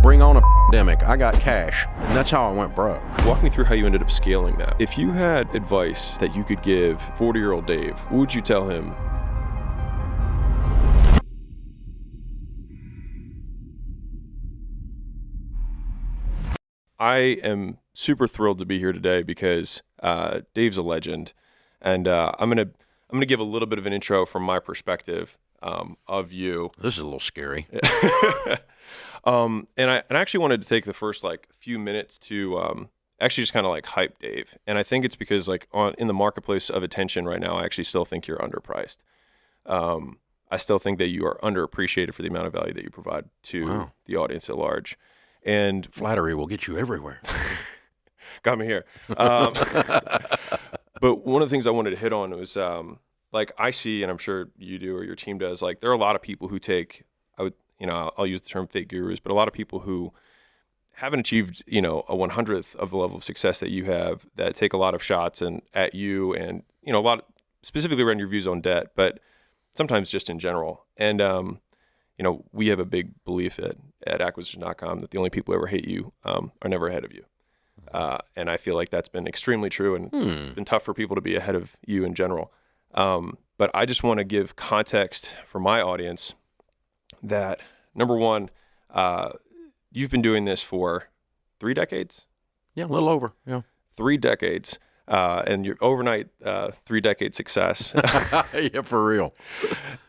bring on a pandemic. I got cash, and that's how I went broke. Walk me through how you ended up scaling that. If you had advice that you could give 40-year-old Dave, what would you tell him? I am super thrilled to be here today because Dave's a legend, and I'm gonna give a little bit of an intro from my perspective of you. This is a little scary. And I actually wanted to take the first few minutes to actually just kind of hype Dave, and I think it's because in the marketplace of attention right now, I actually still think you're underpriced. I still think that you are underappreciated for the amount of value that you provide to the audience at large. And flattery will get you everywhere. Got me here. But one of the things I wanted to hit on was I see, and I'm sure you do or your team does, there are a lot of people who take, I'll use the term fake gurus, but a lot of people who haven't achieved, a 100th of the level of success that you have, that take a lot of shots at you and, a lot specifically around your views on debt, but sometimes just in general. And, we have a big belief at acquisition.com that the only people who ever hate you are never ahead of you. And I feel like that's been extremely true, and it's been tough for people to be ahead of you in general. But I just want to give context for my audience that, number one, you've been doing this for 3 decades? Yeah, a little over, yeah. 3 decades. And your overnight 3-decade success. Yeah, for real.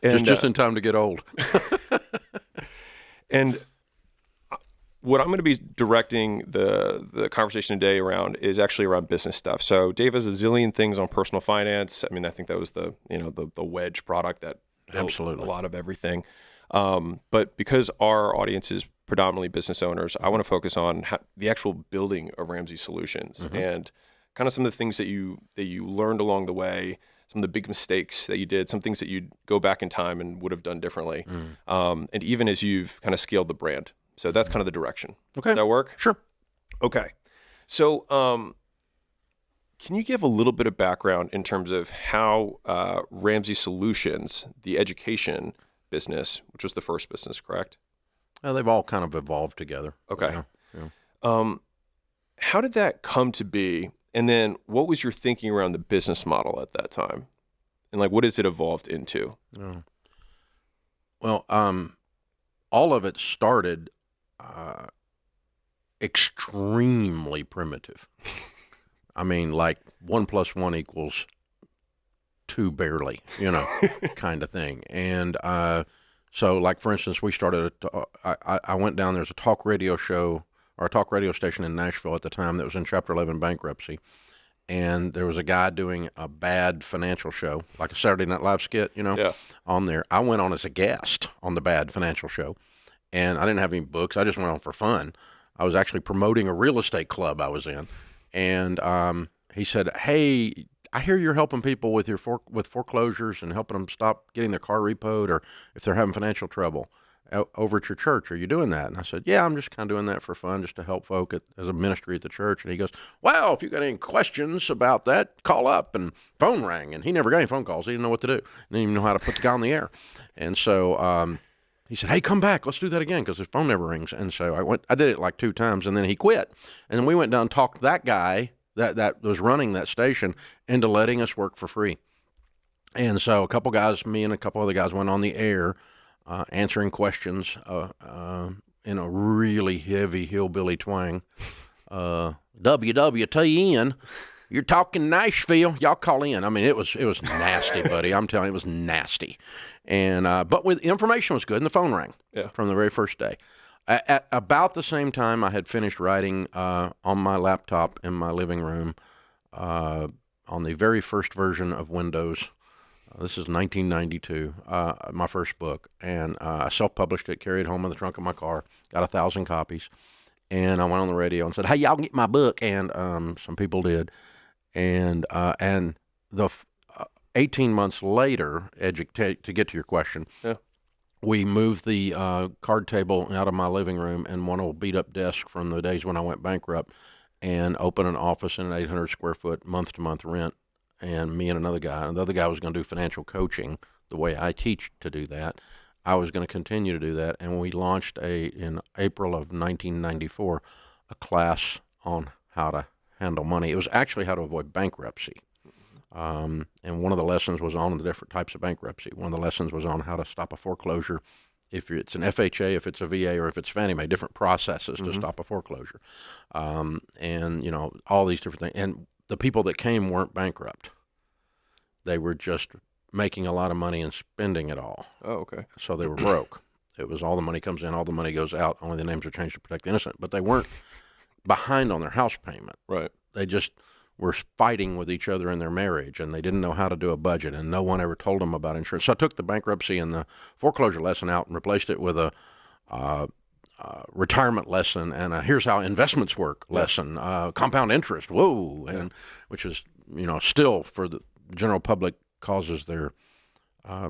And, just in time to get old. And what I'm going to be directing the conversation today around is actually around business stuff. So Dave has a zillion things on personal finance. I mean, I think that was the wedge product that built absolutely a lot of everything. But because our audience is predominantly business owners, I want to focus on the actual building of Ramsey solutions and kind of some of the things that you learned along the way, some of the big mistakes that you did, some things that you'd go back in time and would have done differently. And even as you've kind of scaled the brand. So that's kind of the direction. Okay. Does that work? Sure. Okay. So can you give a little bit of background in terms of how Ramsey Solutions, the education business, which was the first business, correct? They've all kind of evolved together. Okay. Yeah. How did that come to be? And then what was your thinking around the business model at that time? And what has it evolved into? Oh. Well, all of it started extremely primitive. I mean, 1 + 1 = 2 barely, kind of thing. And so, for instance, we started, I went down, there's a talk radio show, or a talk radio station in Nashville at the time that was in Chapter 11 bankruptcy. And there was a guy doing a bad financial show, like a Saturday Night Live skit, on there. I went on as a guest on the bad financial show. And I didn't have any books. I just went on for fun. I was actually promoting a real estate club I was in. And he said, "Hey, I hear you're helping people with with foreclosures and helping them stop getting their car repoed, or if they're having financial trouble over at your church. Are you doing that?" And I said, "Yeah, I'm just kind of doing that for fun, just to help folk as a ministry at the church." And he goes, "Well, if you got any questions about that, call up." And phone rang, and he never got any phone calls. He didn't know what to do. He didn't even know how to put the guy on the air. And so he said, "Hey, come back. Let's do that again," because his phone never rings. And so I did it 2 times, and then he quit. And then we went down and talked that guy that was running that station into letting us work for free. And so a couple guys, me and a couple other guys, went on the air answering questions in a really heavy hillbilly twang. WWTN, you're talking Nashville, y'all call in. I mean, it was nasty, buddy. I'm telling you, it was nasty. And but with information was good, and the phone rang from the very first day. At about the same time, I had finished writing on my laptop in my living room on the very first version of Windows. This is 1992, my first book, and I self-published it, carried it home in the trunk of my car, got 1,000 copies, and I went on the radio and said, "Hey, y'all get my book," and some people did, and 18 months later, to get to your question, we moved the card table out of my living room and one old beat-up desk from the days when I went bankrupt, and opened an office in an 800 square foot month-to-month rent. And me and another guy, and the other guy was going to do financial coaching the way I teach to do that. I was going to continue to do that, and we launched in April of 1994 a class on how to handle money. It was actually how to avoid bankruptcy. And one of the lessons was on the different types of bankruptcy. One of the lessons was on how to stop a foreclosure. If it's an FHA, if it's a VA, or if it's Fannie Mae, different processes to stop a foreclosure. And, you know, all these different things. And the people that came weren't bankrupt. They were just making a lot of money and spending it all. Oh, okay. So they were broke. It was all the money comes in, all the money goes out, only the names are changed to protect the innocent. But they weren't behind on their house payment. Right. They just were fighting with each other in their marriage, and they didn't know how to do a budget, and no one ever told them about insurance. So I took the bankruptcy and the foreclosure lesson out and replaced it with a retirement lesson and a here's how investments work lesson, compound interest, and which is, you know, still for the general public causes their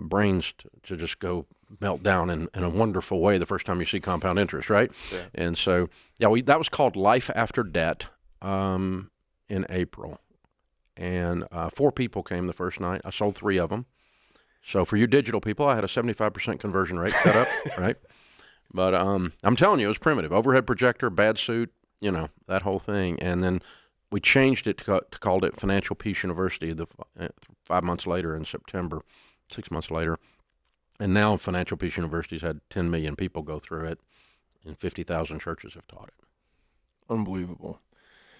brains to just go melt down in a wonderful way the first time you see compound interest, right? Yeah. And so, that was called Life After Debt in April. And 4 people came the first night. I sold 3 of them. So for you digital people, I had a 75% conversion rate set up, right? But I'm telling you, it was primitive. Overhead projector, bad suit, you know, that whole thing. And then we changed it to called it Financial Peace University 5 months later in September, 6 months later. And now Financial Peace University's had 10 million people go through it, and 50,000 churches have taught it. Unbelievable.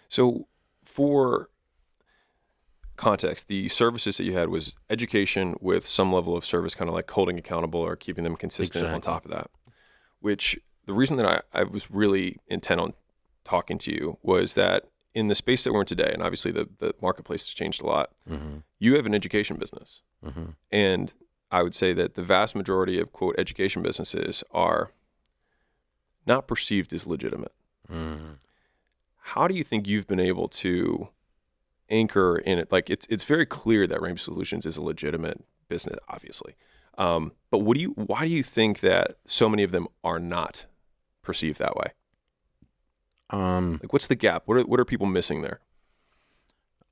So for context, the services that you had was education with some level of service, kind of like holding accountable or keeping them consistent on top of that. Which the reason that I was really intent on talking to you was that in the space that we're in today, and obviously the marketplace has changed a lot, you have an education business. And I would say that the vast majority of, quote, education businesses are not perceived as legitimate. How do you think you've been able to anchor in it? Like, it's very clear that Ramsey Solutions is a legitimate business, obviously. But why do you think that so many of them are not perceived that way? Like, what's the gap? What are people missing there?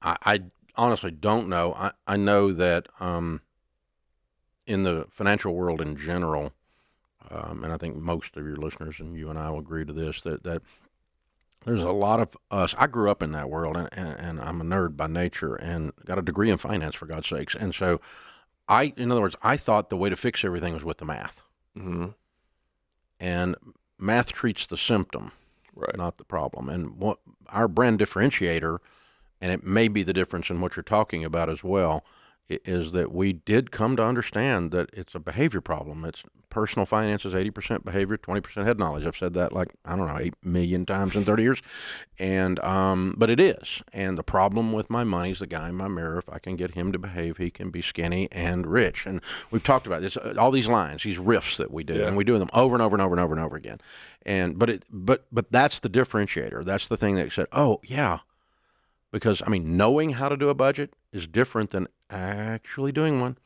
I honestly don't know. I know that in the financial world in general, and I think most of your listeners and you and I will agree to this, that there's a lot of us. I grew up in that world, and I'm a nerd by nature and got a degree in finance, for God's sakes. And so in other words, I thought the way to fix everything was with the math. And math treats the symptom, right, not the problem. And what our brand differentiator, and it may be the difference in what you're talking about as well, is that we did come to understand that it's a behavior problem. It's personal finances, 80% behavior, 20% head knowledge. I've said that 8 million times in 30 years. And, but it is. And the problem with my money is the guy in my mirror. If I can get him to behave, he can be skinny and rich. And we've talked about this, all these lines, these riffs that we do, and we do them over and over and over and over and over again. And, but that's the differentiator. That's the thing that said, oh yeah, because knowing how to do a budget is different than actually doing one.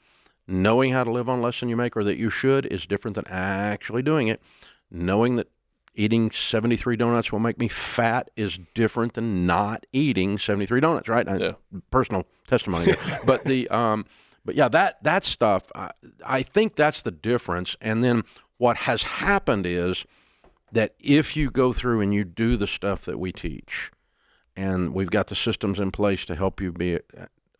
Knowing how to live on less than you make, or that you should, is different than actually doing it. Knowing that eating 73 donuts will make me fat is different than not eating 73 donuts, right? Yeah. Personal testimony. But that stuff, I think that's the difference. And then what has happened is that if you go through and you do the stuff that we teach, and we've got the systems in place to help you be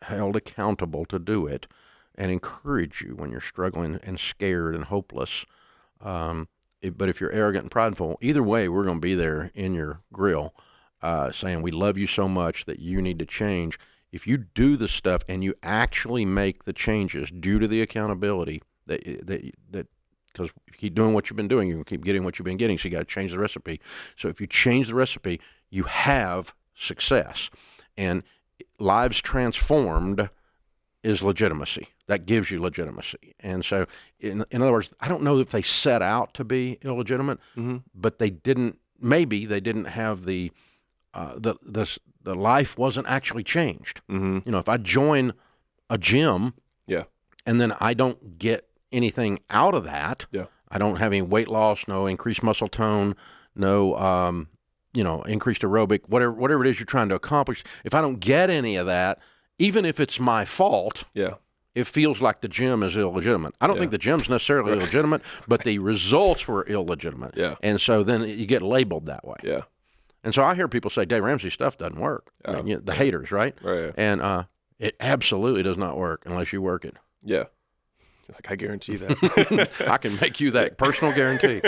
held accountable to do it, and encourage you when you're struggling and scared and hopeless. But if you're arrogant and prideful, either way, we're going to be there in your grill saying we love you so much that you need to change. If you do the stuff and you actually make the changes due to the accountability, that because if you keep doing what you've been doing, you're going to keep getting what you've been getting, so you got to change the recipe. So if you change the recipe, you have success. And lives transformed is legitimacy. That gives you legitimacy. And so, in other words, I don't know if they set out to be illegitimate, but they didn't. Maybe they didn't have the life wasn't actually changed. You know, if I join a gym, and then I don't get anything out of that, I don't have any weight loss, no increased muscle tone, no increased aerobic, whatever it is you're trying to accomplish. If I don't get any of that, even if it's my fault, it feels like the gym is illegitimate. I don't think the gym's necessarily illegitimate, but the results were illegitimate. Yeah. And so then you get labeled that way. Yeah. And so I hear people say Dave Ramsey stuff doesn't work. I mean, the haters, right? Right. And it absolutely does not work unless you work it. Yeah. Like, I guarantee that. I can make you that personal guarantee.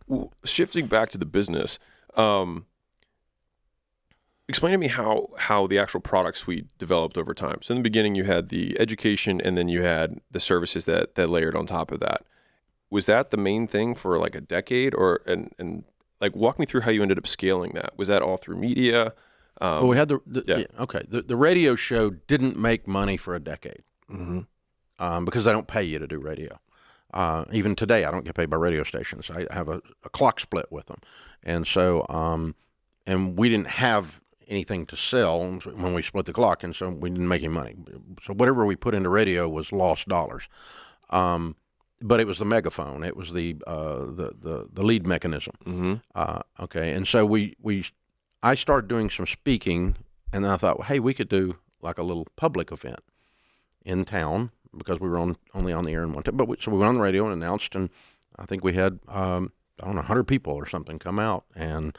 Well, shifting back to the business, explain to me how the actual product suite developed over time. So in the beginning, you had the education, and then you had the services that layered on top of that. Was that the main thing for like a decade, or and like walk me through how you ended up scaling that? Was that all through media? Well, we had the radio show didn't make money for a decade because they don't pay you to do radio. Even today, I don't get paid by radio stations. I have a clock split with them, and so and we didn't have anything to sell when we split the clock, and so we didn't make any money. So whatever we put into radio was lost dollars. But it was the megaphone. It was the lead mechanism. Okay, and so I started doing some speaking, and then I thought, well, hey, we could do like a little public event in town because we were only on the air in one time. So we went on the radio and announced, and I think we had I don't know 100 people or something come out and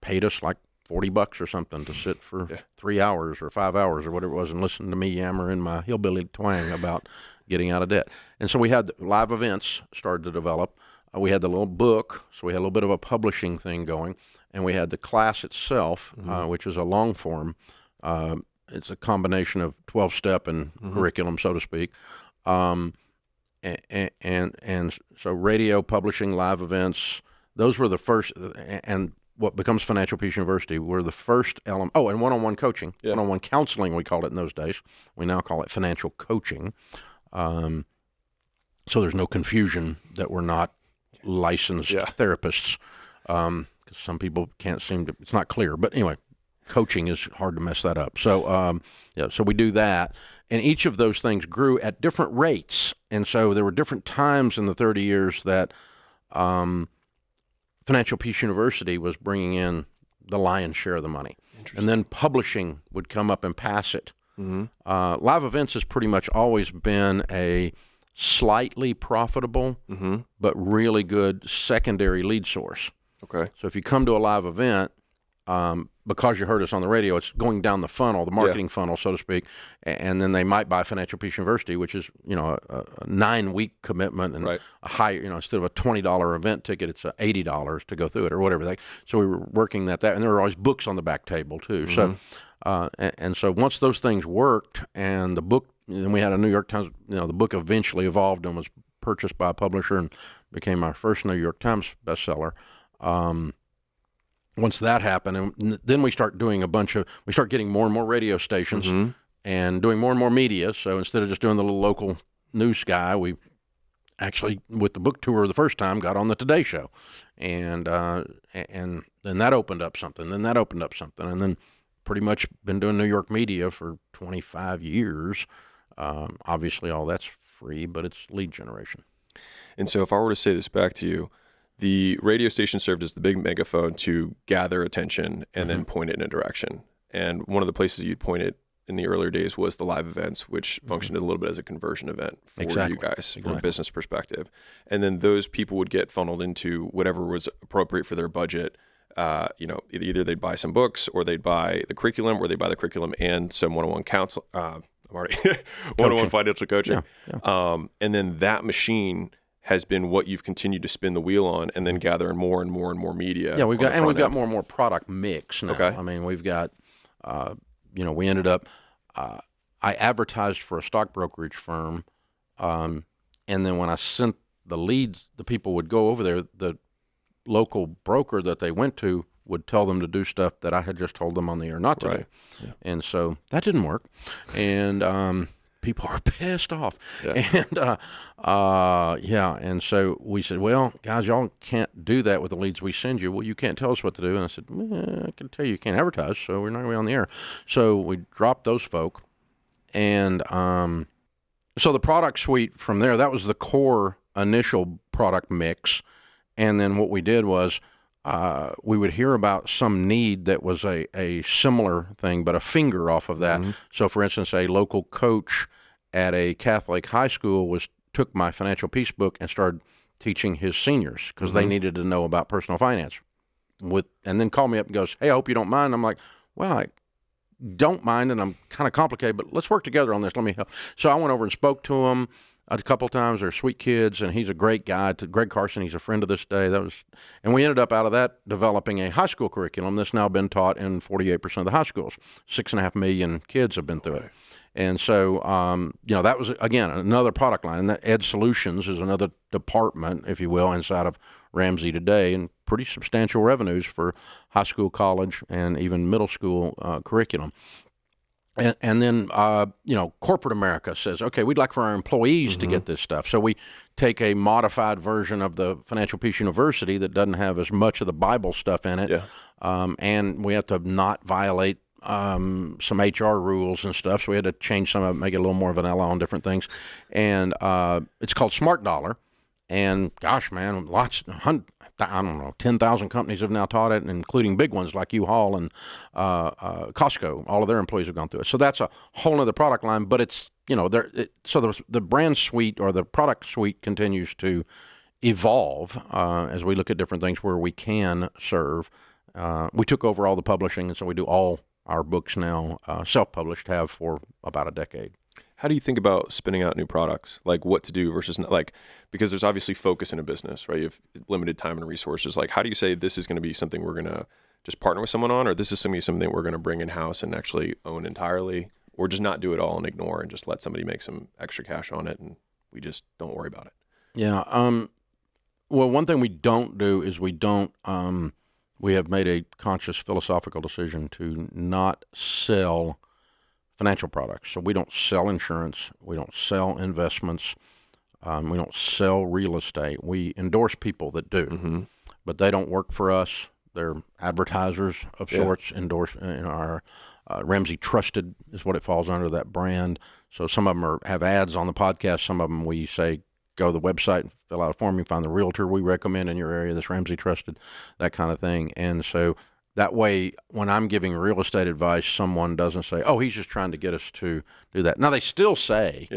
paid us like $40 or something to sit for 3 hours or 5 hours or whatever it was and listen to me yammer in my hillbilly twang about getting out of debt. And so we had live events started to develop. We had the little book, so we had a little bit of a publishing thing going, and we had the class itself, which is a long form. It's a combination of 12-step and curriculum, so to speak. And so radio, publishing, live events, those were the first, and what becomes Financial Peace University were the first element. Oh, and one-on-one coaching, one-on-one counseling, we called it in those days. We now call it financial coaching. So there's no confusion that we're not licensed therapists, because some people can't seem to, it's not clear. But anyway, coaching is hard to mess that up. So, so we do that. And each of those things grew at different rates. And so there were different times in the 30 years that Financial Peace University was bringing in the lion's share of the money. And then publishing would come up and pass it. Live events has pretty much always been a slightly profitable but really good secondary lead source. Okay. So if you come to a live event, because you heard us on the radio, it's going down the funnel, the marketing funnel, so to speak, and then they might buy Financial Peace University, which is, a 9-week commitment and a higher, instead of a $20 event ticket, it's $80 to go through it or whatever. So we were working that, and there were always books on the back table too. So, and so once those things worked, and the book, then we had a New York Times, the book eventually evolved and was purchased by a publisher and became our first New York Times bestseller. Once that happened, and then we start doing we start getting more and more radio stations and doing more and more media. So instead of just doing the little local news guy, we actually, with the book tour the first time, got on the Today Show. And then that opened up something, and then pretty much been doing New York media for 25 years. Obviously all that's free, but it's lead generation. And so if I were to say this back to you, the radio station served as the big megaphone to gather attention and then point it in a direction. And one of the places you'd point it in the earlier days was the live events, which functioned a little bit as a conversion event for you guys from a business perspective. And then those people would get funneled into whatever was appropriate for their budget. Either they'd buy some books, or they'd buy the curriculum, or they'd buy the curriculum and some one-on-one counsel. One-on-one financial coaching. And then that machine has been what you've continued to spin the wheel on, and then gather more and more and more media. Yeah, we've got more and more product mix now. Okay. I mean, we've got, we ended up, I advertised for a stock brokerage firm, and then when I sent the leads, the people would go over there, the local broker that they went to would tell them to do stuff that I had just told them on the air not to do. Yeah. And so that didn't work. And, people are pissed off. Yeah. And so we said, well, guys, y'all can't do that with the leads we send you. Well, you can't tell us what to do. And I said, I can tell you can't advertise, so we're not going to be on the air. So we dropped those folk. And so the product suite from there, that was the core initial product mix. And then what we did was we would hear about some need that was a similar thing, but a finger off of that. So, for instance, a local coach at a Catholic high school took my financial peace book and started teaching his seniors because they needed to know about personal finance. And then called me up and goes, "Hey, I hope you don't mind." I'm like, "Well, I don't mind, and I'm kind of complicated, but let's work together on this. Let me help." So I went over and spoke to him a couple times. They're sweet kids, and he's a great guy. Greg Carson, he's a friend of this day. And we ended up out of that developing a high school curriculum that's now been taught in 48% of the high schools. 6.5 million kids have been through it. And so, that was, again, another product line. And that Ed Solutions is another department, if you will, inside of Ramsey today, and pretty substantial revenues for high school, college, and even middle school curriculum. And then, corporate America says, okay, we'd like for our employees to get this stuff. So we take a modified version of the Financial Peace University that doesn't have as much of the Bible stuff in it. Yeah. And we have to not violate some HR rules and stuff. So we had to change some of it, make it a little more vanilla on different things. And it's called Smart Dollar. And gosh, man, 10,000 companies have now taught it, including big ones like U-Haul and Costco. All of their employees have gone through it. So that's a whole other product line. But it's, so the brand suite or the product suite continues to evolve as we look at different things where we can serve. We took over all the publishing, and so we do all our books now self-published, have for about a decade. How do you think about spinning out new products? Like what to do versus not, because there's obviously focus in a business, right? You have limited time and resources. Like, how do you say this is going to be something we're going to just partner with someone on, or this is something we're going to bring in-house and actually own entirely, or just not do it all and ignore and just let somebody make some extra cash on it and we just don't worry about it? Yeah. Well, one thing we don't do is we have made a conscious philosophical decision to not sell financial products. So we don't sell insurance. We don't sell investments. We don't sell real estate. We endorse people that do, but they don't work for us. They're advertisers of sorts. Endorse in our Ramsey Trusted is what it falls under, that brand. So some of them have ads on the podcast. Some of them we say, go to the website and fill out a form. You find the realtor we recommend in your area that's Ramsey Trusted, that kind of thing. And so that way, when I'm giving real estate advice, someone doesn't say, "Oh, he's just trying to get us to do that." Now, they still say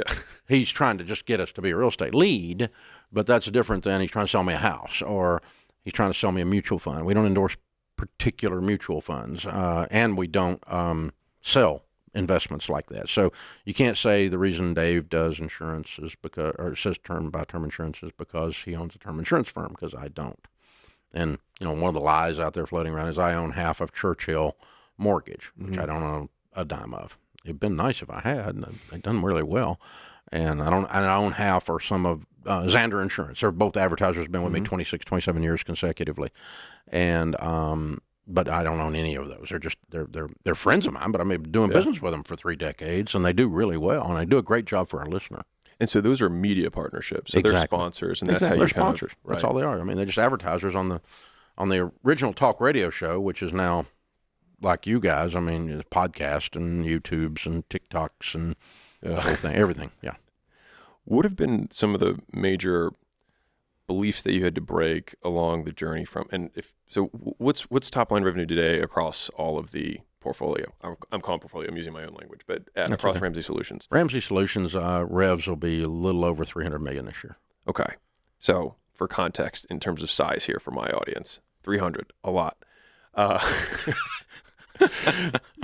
he's trying to just get us to be a real estate lead, but that's different than he's trying to sell me a house or he's trying to sell me a mutual fund. We don't endorse particular mutual funds, and we don't sell investments like that. So you can't say the reason Dave does insurance is because, or says term by term insurance is because he owns a term insurance firm, because I don't. And, one of the lies out there floating around is I own half of Churchill Mortgage, which I don't own a dime of. It'd been nice if I had, and they've done really well. And I own half or some of Zander Insurance. They're both advertisers, been with me 26, 27 years consecutively. And, but I don't own any of those. They're friends of mine, but I've been doing business with them for 3 decades, and they do really well, and they do a great job for our listener. And so those are media partnerships. So they're sponsors, and that's how you they're sponsors. That's all they are. I mean, they're just advertisers on the original talk radio show, which is now like you guys. I mean, it's podcast and YouTubes and TikToks and the whole thing, everything. Yeah. What have been some of the major beliefs that you had to break along the journey from? And what's top line revenue today across all of the portfolio? I'm calling portfolio. I'm using my own language, but across Ramsey Solutions. Ramsey Solutions revs will be a little over $300 million this year. Okay, so for context, in terms of size here for my audience, 300, a lot.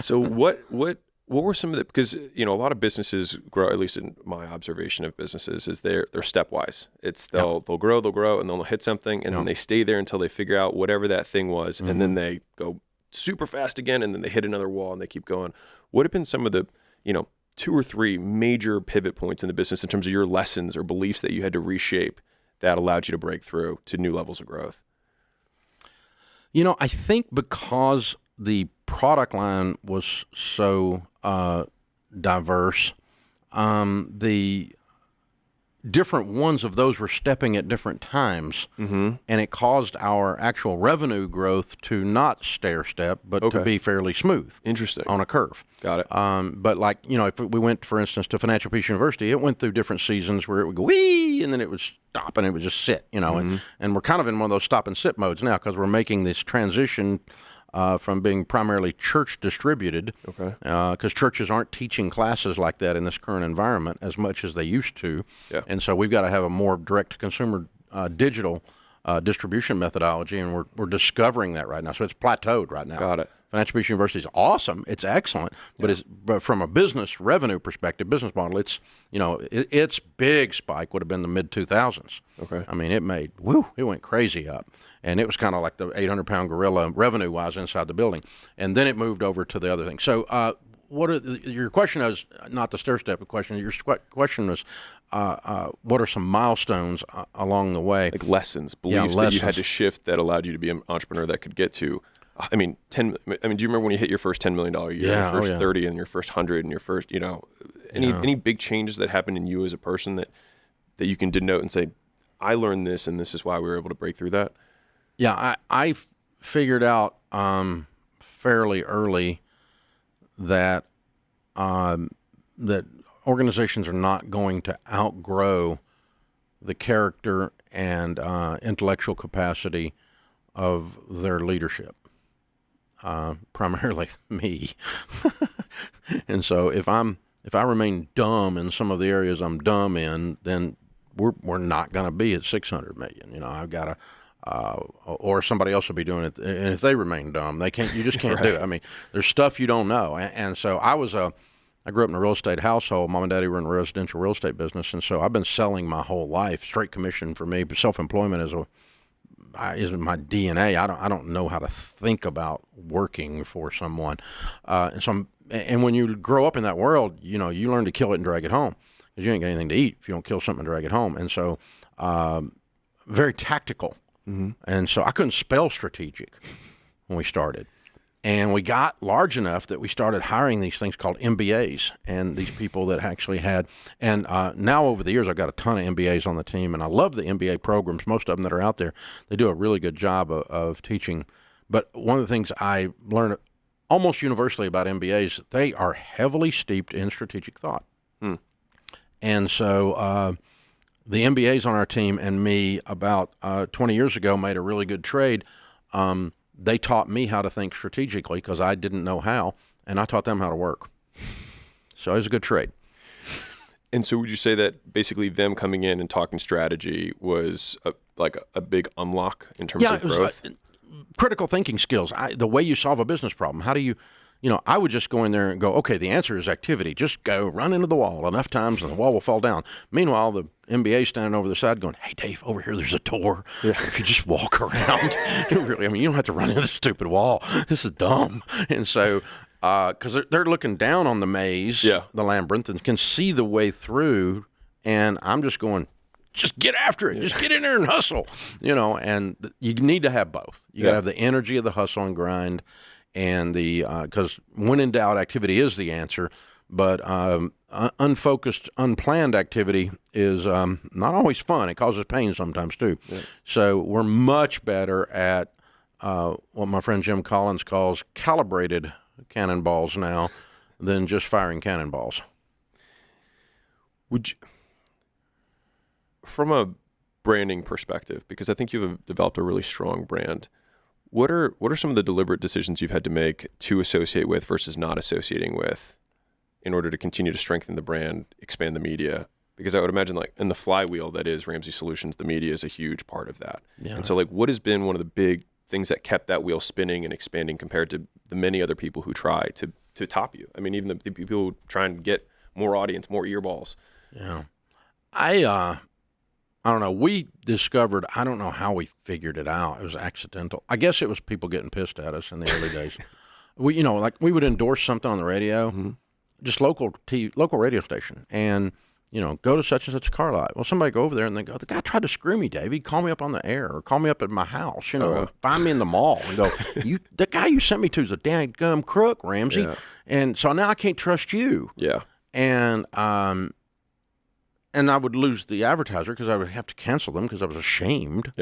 So what were some of the, because a lot of businesses grow, at least in my observation of businesses, is they're stepwise. It's they'll grow, and then they'll hit something, and then they stay there until they figure out whatever that thing was, and then they go super fast again, and then they hit another wall and they keep going. What have been some of the 2 or 3 major pivot points in the business in terms of your lessons or beliefs that you had to reshape that allowed you to break through to new levels of growth? I think because the product line was so diverse, different ones of those were stepping at different times, and it caused our actual revenue growth to not stair step, but to be fairly smooth. Interesting. On a curve. Got it. But like, if we went, for instance, to Financial Peace University, it went through different seasons where it would go wee, and then it would stop, and it would just sit, and we're kind of in one of those stop and sit modes now because we're making this transition from being primarily church distributed, because churches aren't teaching classes like that in this current environment as much as they used to, and so we've got to have a more direct-to-consumer digital distribution methodology, and we're discovering that right now. So it's plateaued right now. Got it. Financial Peace University is awesome; it's excellent, but from a business revenue perspective, business model, it's its big spike would have been the mid 2000s. Okay. I mean, it went crazy up, and it was kind of like the 800-pound gorilla revenue-wise inside the building, and then it moved over to the other thing. So, your question is not the stair step question. Your question was, what are some milestones along the way? Like lessons, beliefs that you had to shift that allowed you to be an entrepreneur that could get to. I mean, do you remember when you hit your first $10 million a year, your first 30, and your first 100, and your first, any big changes that happened in you as a person that you can denote and say, I learned this, and this is why we were able to break through that? Yeah, I figured out fairly early that that organizations are not going to outgrow the character and intellectual capacity of their leadership. Primarily me. And so if I remain dumb in some of the areas I'm dumb in, then we're not going to be at 600 million. I've got to, or somebody else will be doing it. And if they remain dumb, you just can't do it. I mean, there's stuff you don't know. And so I grew up in a real estate household. Mom and Daddy were in the residential real estate business. And so I've been selling my whole life, straight commission for me, but self-employment is my DNA. I don't know how to think about working for someone, and when you grow up in that world, you learn to kill it and drag it home, because you ain't got anything to eat if you don't kill something and drag it home. And so, very tactical, and so I couldn't spell strategic when we started. And we got large enough that we started hiring these things called MBAs, and these people that actually had, and now over the years I've got a ton of MBAs on the team, and I love the MBA programs. Most of them that are out there, they do a really good job of teaching. But one of the things I learned almost universally about MBAs, they are heavily steeped in strategic thought. And so the MBAs on our team and me about 20 years ago made a really good trade. They taught me how to think strategically because I didn't know how, and I taught them how to work. So it was a good trade. And so would you say that basically them coming in and talking strategy was a big unlock in terms of growth? Critical thinking skills, the way you solve a business problem. How do you, I would just go in there and go, okay, the answer is activity. Just go run into the wall enough times and the wall will fall down. Meanwhile, the MBA standing over the side going, hey, Dave, over here, there's a door. If you just walk around, you don't have to run into the stupid wall. This is dumb. And so, because they're looking down on the maze, the labyrinth, and can see the way through. And I'm just going, just get after it. Just get in there and hustle, and you need to have both. You got to have the energy of the hustle and grind, and because when in doubt, activity is the answer. But unfocused, unplanned activity is not always fun. It causes pain sometimes too. So we're much better at what my friend Jim Collins calls calibrated cannonballs now than just firing cannonballs. Would you, from a branding perspective, because I think you've developed a really strong brand, what are some of the deliberate decisions you've had to make to associate with versus not associating with in order to continue to strengthen the brand, expand the media? Because I would imagine, like, in the flywheel that is Ramsey Solutions, the media is a huge part of that. And so, like, what has been one of the big things that kept that wheel spinning and expanding compared to the many other people who try to top you? I mean, even the people who try and get more audience, more earballs. Yeah. I don't know. We discovered, I don't know how we figured it out. It was accidental. I guess it was people getting pissed at us in the early days. We would endorse something on the radio, just local radio station, and, go to such and such car lot. Well, somebody go over there and they go, the guy tried to screw me, Dave. He'd call me up on the air or call me up at my house, find me in the mall and go, the guy you sent me to is a dang gum crook, Ramsey. And so now I can't trust you. Yeah. And, and I would lose the advertiser because I would have to cancel them because I was ashamed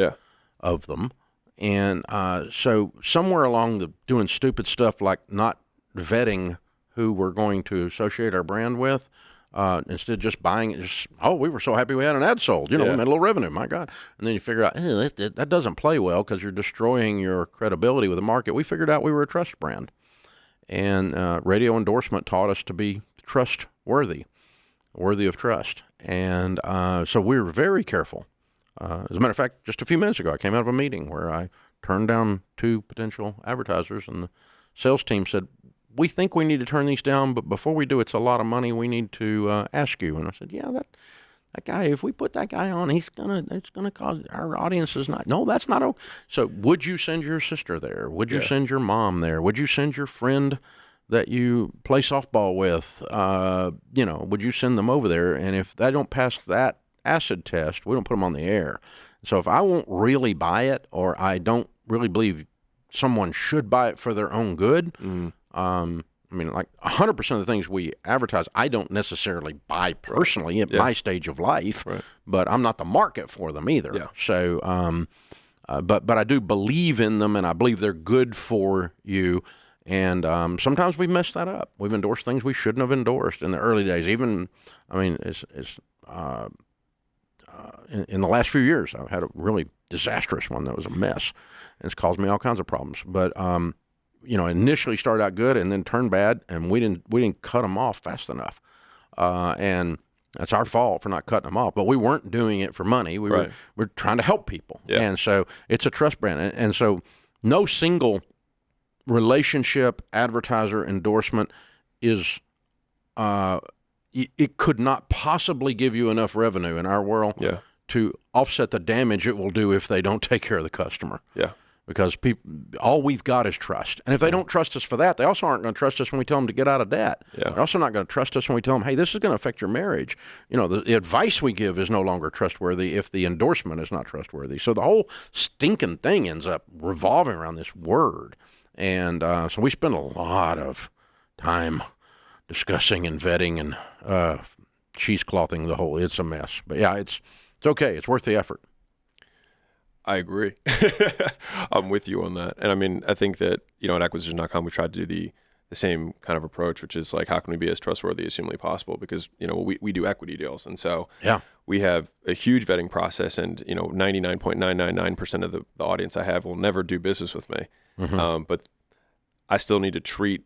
of them. And so somewhere along the doing stupid stuff like not vetting who we're going to associate our brand with, instead of just buying it, we were so happy we had an ad sold. We made a little revenue, my God. And then you figure out, that doesn't play well because you're destroying your credibility with the market. We figured out we were a trust brand. And radio endorsement taught us to be trustworthy, worthy of trust. And so we were very careful. As a matter of fact, just a few minutes ago, I came out of a meeting where I turned down 2 potential advertisers, and the sales team said, we think we need to turn these down, but before we do, it's a lot of money. We need to ask you. And I said, yeah, that guy, if we put that guy on, it's gonna cause our audience is not. No, that's not okay. So would you send your sister there? Would you send your mom there? Would you send your friend that you play softball with? Would you send them over there? And if they don't pass that acid test, we don't put them on the air. So if I won't really buy it, or I don't really believe someone should buy it for their own good, like 100% of the things we advertise, I don't necessarily buy personally at my stage of life, but I'm not the market for them either. Yeah. So, but I do believe in them, and I believe they're good for you. And sometimes we've messed that up. We've endorsed things we shouldn't have endorsed in the early days. Even, in the last few years, I've had a really disastrous one that was a mess, and it's caused me all kinds of problems. But initially started out good and then turned bad, and we didn't cut them off fast enough, and that's our fault for not cutting them off. But we weren't doing it for money. We're trying to help people, and so it's a trust brand, and so no single relationship, advertiser, endorsement is it could not possibly give you enough revenue in our world to offset the damage it will do if they don't take care of the customer. Yeah. Because all we've got is trust. And if they don't trust us for that, they also aren't going to trust us when we tell them to get out of debt. Yeah. They're also not going to trust us when we tell them, hey, this is going to affect your marriage. The advice we give is no longer trustworthy if the endorsement is not trustworthy. So the whole stinking thing ends up revolving around this word. And so we spend a lot of time discussing and vetting and cheeseclothing the whole. It's a mess. But yeah, it's okay. It's worth the effort. I agree. I'm with you on that. And I think that, at acquisition.com, we tried to do the same kind of approach, which is like, how can we be as trustworthy as humanly possible? Because, we do equity deals. And so we have a huge vetting process, and, 99.999% of the audience I have will never do business with me. Mm-hmm. But I still need to treat,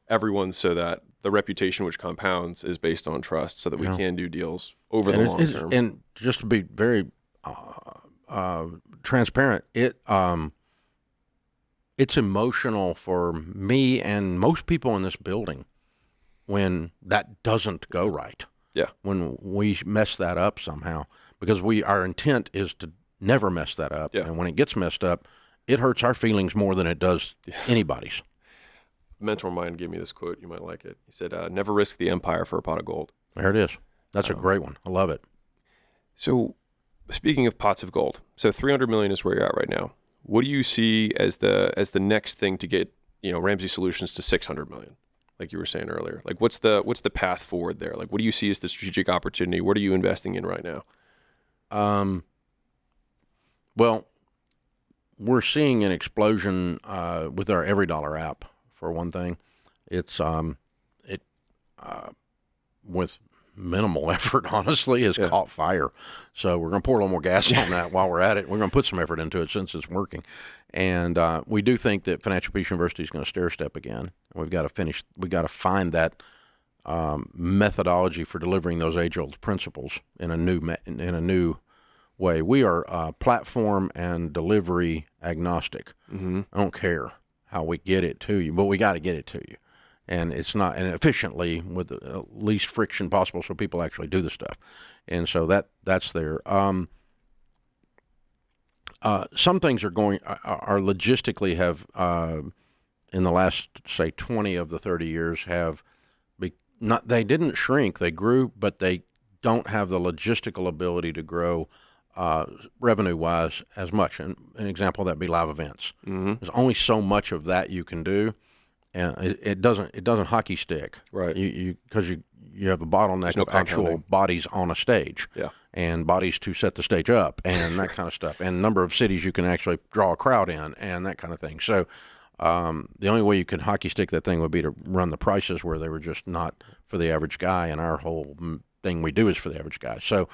everyone so that the reputation which compounds is based on trust, so that we can do deals over the long term. And just to be very transparent, it's emotional for me and most people in this building when that doesn't go right. Yeah. When we mess that up somehow, because our intent is to never mess that up. Yeah. And when it gets messed up, it hurts our feelings more than it does anybody's. Mentor of mine gave me this quote. You might like it. He said, never risk the empire for a pot of gold. There it is. That's a great one. I love it. So speaking of pots of gold, so 300 million is where you're at right now. What do you see as the next thing to get, Ramsey Solutions to 600 million? Like you were saying earlier, like what's the path forward there? Like, what do you see as the strategic opportunity? What are you investing in right now? Well, we're seeing an explosion with our Every Dollar app. For one thing, it's with minimal effort, honestly, has caught fire. So we're going to pour a little more gas on that while we're at it. We're going to put some effort into it since it's working. And we do think that Financial Peace University is going to stair step again. We've got to find that methodology for delivering those age-old principles in a new way. We are platform and delivery agnostic. Mm-hmm. I don't care how we get it to you, but we got to get it to you. And it's not, and efficiently with the least friction possible, so people actually do the stuff. And so that's there. Some things are logistically have, in the last, say, 20 of the 30 years they didn't shrink, they grew, but they don't have the logistical ability to grow revenue-wise as much. And an example of that would be live events. Mm-hmm. There's only so much of that you can do, and it doesn't hockey stick. Right. Because you have a bottleneck no of actual compounding. bodies on a stage. Yeah. And bodies to set the stage up and that kind of stuff, and number of cities you can actually draw a crowd in and that kind of thing. So the only way you could hockey stick that thing would be to run the prices where they were just not for the average guy, and our whole thing we do is for the average guy. So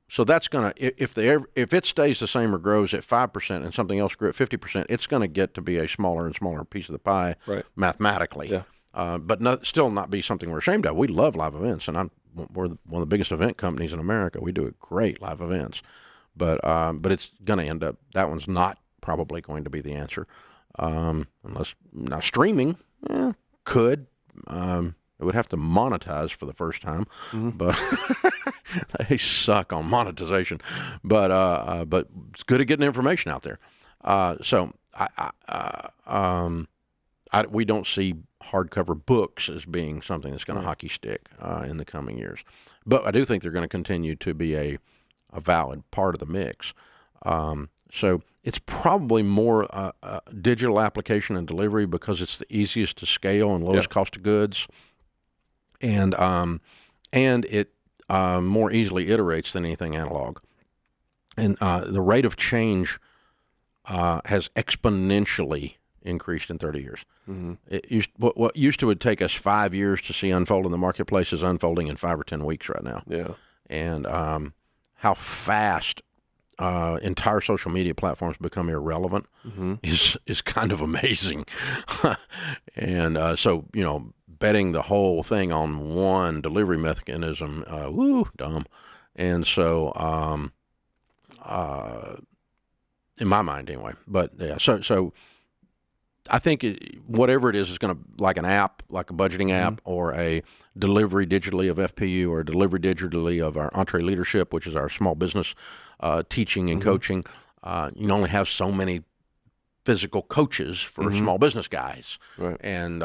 so that's going to, if it stays the same or grows at 5% and something else grew at 50%, it's going to get to be a smaller and smaller piece of the pie mathematically. Yeah. But still not be something we're ashamed of. We love live events, and we're one of the biggest event companies in America. We do great live events, but it's going to end up, that one's not probably going to be the answer, unless now streaming could. It would have to monetize for the first time, but they suck on monetization. But it's good at getting information out there. So we don't see hardcover books as being something that's going to hockey stick in the coming years. But I do think they're going to continue to be a valid part of the mix. So it's probably more digital application and delivery because it's the easiest to scale and lowest cost of goods, and it more easily iterates than anything analog. And the rate of change has exponentially increased in 30 years. What used to would take us 5 years to see unfold in the marketplace is unfolding in 5 or 10 weeks right now. Yeah. And how fast entire social media platforms become irrelevant is kind of amazing. And so, betting the whole thing on one delivery mechanism, dumb. And so, in my mind anyway, but yeah, so I think whatever it is going to, like an app, like a budgeting app, or a delivery digitally of FPU, or a delivery digitally of our Entree Leadership, which is our small business teaching and coaching. You can only have so many physical coaches for small business guys, and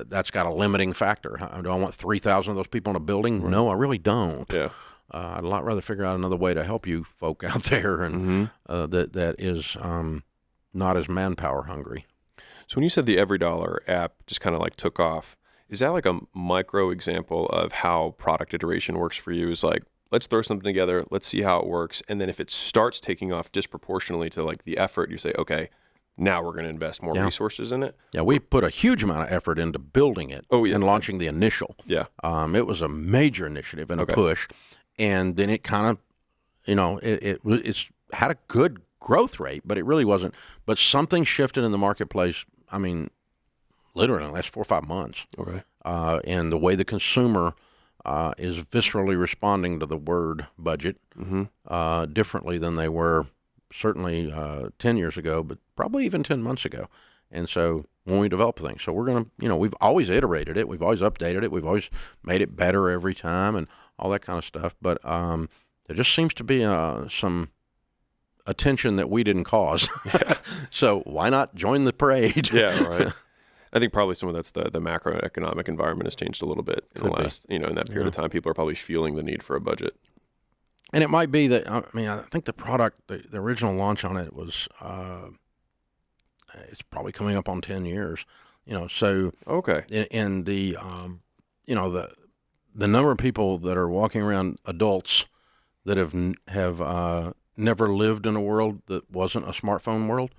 that's got a limiting factor. Do I want 3,000 of those people in a building? No, I really don't. Yeah. I'd a lot rather figure out another way to help you folk out there, and that is not as manpower hungry. So when you said the Every Dollar app just kind of like took off, is that like a micro example of how product iteration works for you? Is like, let's throw something together, let's see how it works, and then if it starts taking off disproportionately to like the effort, you say, okay, now we're going to invest more resources in it? Yeah, we put a huge amount of effort into building it and launching the initial. Yeah. It was a major initiative and a push, and then it kind of, it's had a good growth rate, but it really wasn't. But something shifted in the marketplace, I mean, literally in the last 4 or 5 months. Okay. And the way the consumer is viscerally responding to the word budget differently than they were certainly 10 years ago, but probably even 10 months ago. And so when we develop things, so we're going to, we've always iterated it. We've always updated it. We've always made it better every time and all that kind of stuff. But there just seems to be some attention that we didn't cause. So why not join the parade? Yeah, right. I think probably some of that's the macroeconomic environment has changed a little bit in the last, in that period of time. People are probably feeling the need for a budget. And it might be that, I think the product, the original launch on it was, it's probably coming up on 10 years, so. Okay. And the, the number of people that are walking around, adults that have never lived in a world that wasn't a smartphone world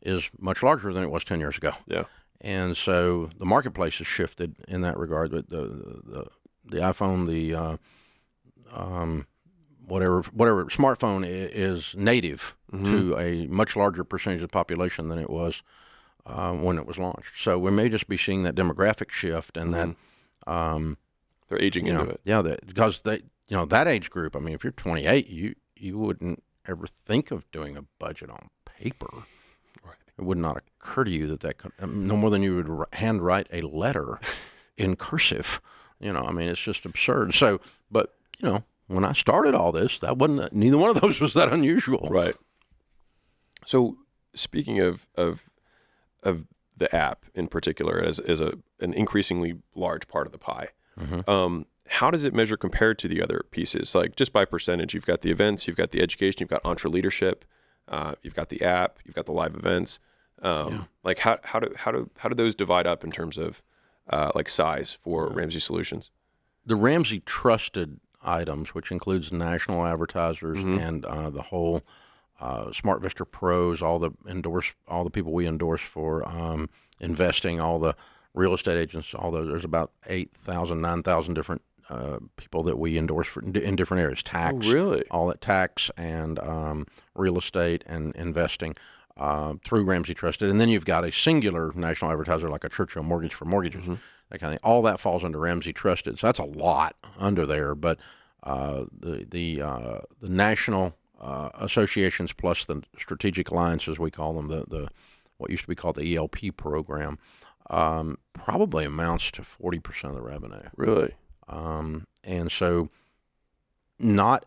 is much larger than it was 10 years ago. Yeah. And so the marketplace has shifted in that regard. But the iPhone, the whatever smartphone is native to a much larger percentage of the population than it was when it was launched. So we may just be seeing that demographic shift, and that they're aging into it. Yeah, because that age group. I mean, if you're 28, you wouldn't ever think of doing a budget on paper. Right. It would not occur to you that could, no more than you would handwrite a letter in cursive. It's just absurd. So, but when I started all this, that wasn't, neither one of those was that unusual. Right. So speaking of the app in particular as an increasingly large part of the pie, how does it measure compared to the other pieces? Like just by percentage, you've got the events, you've got the education, you've got Entre Leadership, you've got the app, you've got the live events. Like how do those divide up in terms of like size for Ramsey Solutions? the Ramsey trusted items, which includes national advertisers and the whole Smart Vista Pros, all the people we endorse for investing, all the real estate agents, there's about 8,000, 9,000 different people that we endorse for in different areas. Tax, really? All that tax and real estate and investing through Ramsey Trusted. And then you've got a singular national advertiser like a Churchill Mortgage for mortgages, that kind of thing. All that falls under Ramsey Trusted. So that's a lot under there. But the national associations plus the strategic alliances, we call them, the what used to be called the ELP program, probably amounts to 40% of the revenue. Really? And so not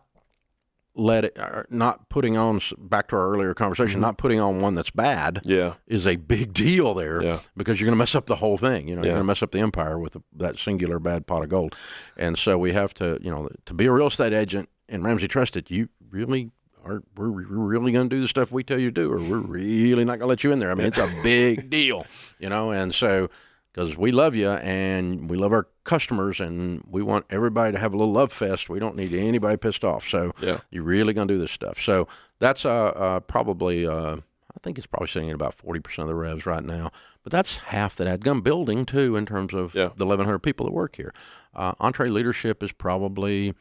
putting on, back to our earlier conversation, not putting on one that's bad is a big deal there because you're going to mess up the whole thing. You're going to mess up the empire with that singular bad pot of gold. And so we have to, to be a real estate agent in Ramsey Trusted, we're really going to do the stuff we tell you to do, or we're really not going to let you in there. I mean, it's a big deal, and so, because we love you and we love our customers and we want everybody to have a little love fest. We don't need anybody pissed off. So you're really going to do this stuff. So that's probably, I think it's probably sitting at about 40% of the revs right now. But that's half that AdGum building too, in terms of the 1,100 people that work here. Entree leadership is probably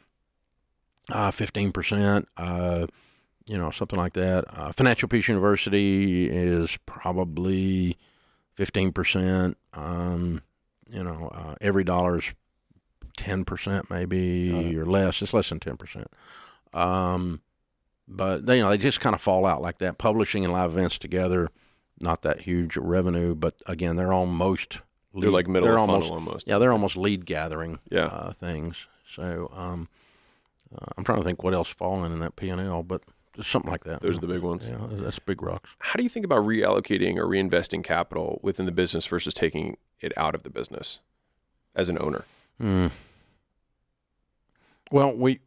15%, something like that. Financial Peace University is probably 15%. Every dollar's 10% maybe or less. It's less than 10%. But they just kind of fall out like that. Publishing and live events together, not that huge revenue, but again, they're almost they're like middle of funnel almost. Yeah, they're almost lead gathering things. So I'm trying to think what else falling in that P&L, but just something like that. Those are the big ones. Yeah, that's big rocks. How do you think about reallocating or reinvesting capital within the business versus taking it out of the business as an owner? Well, we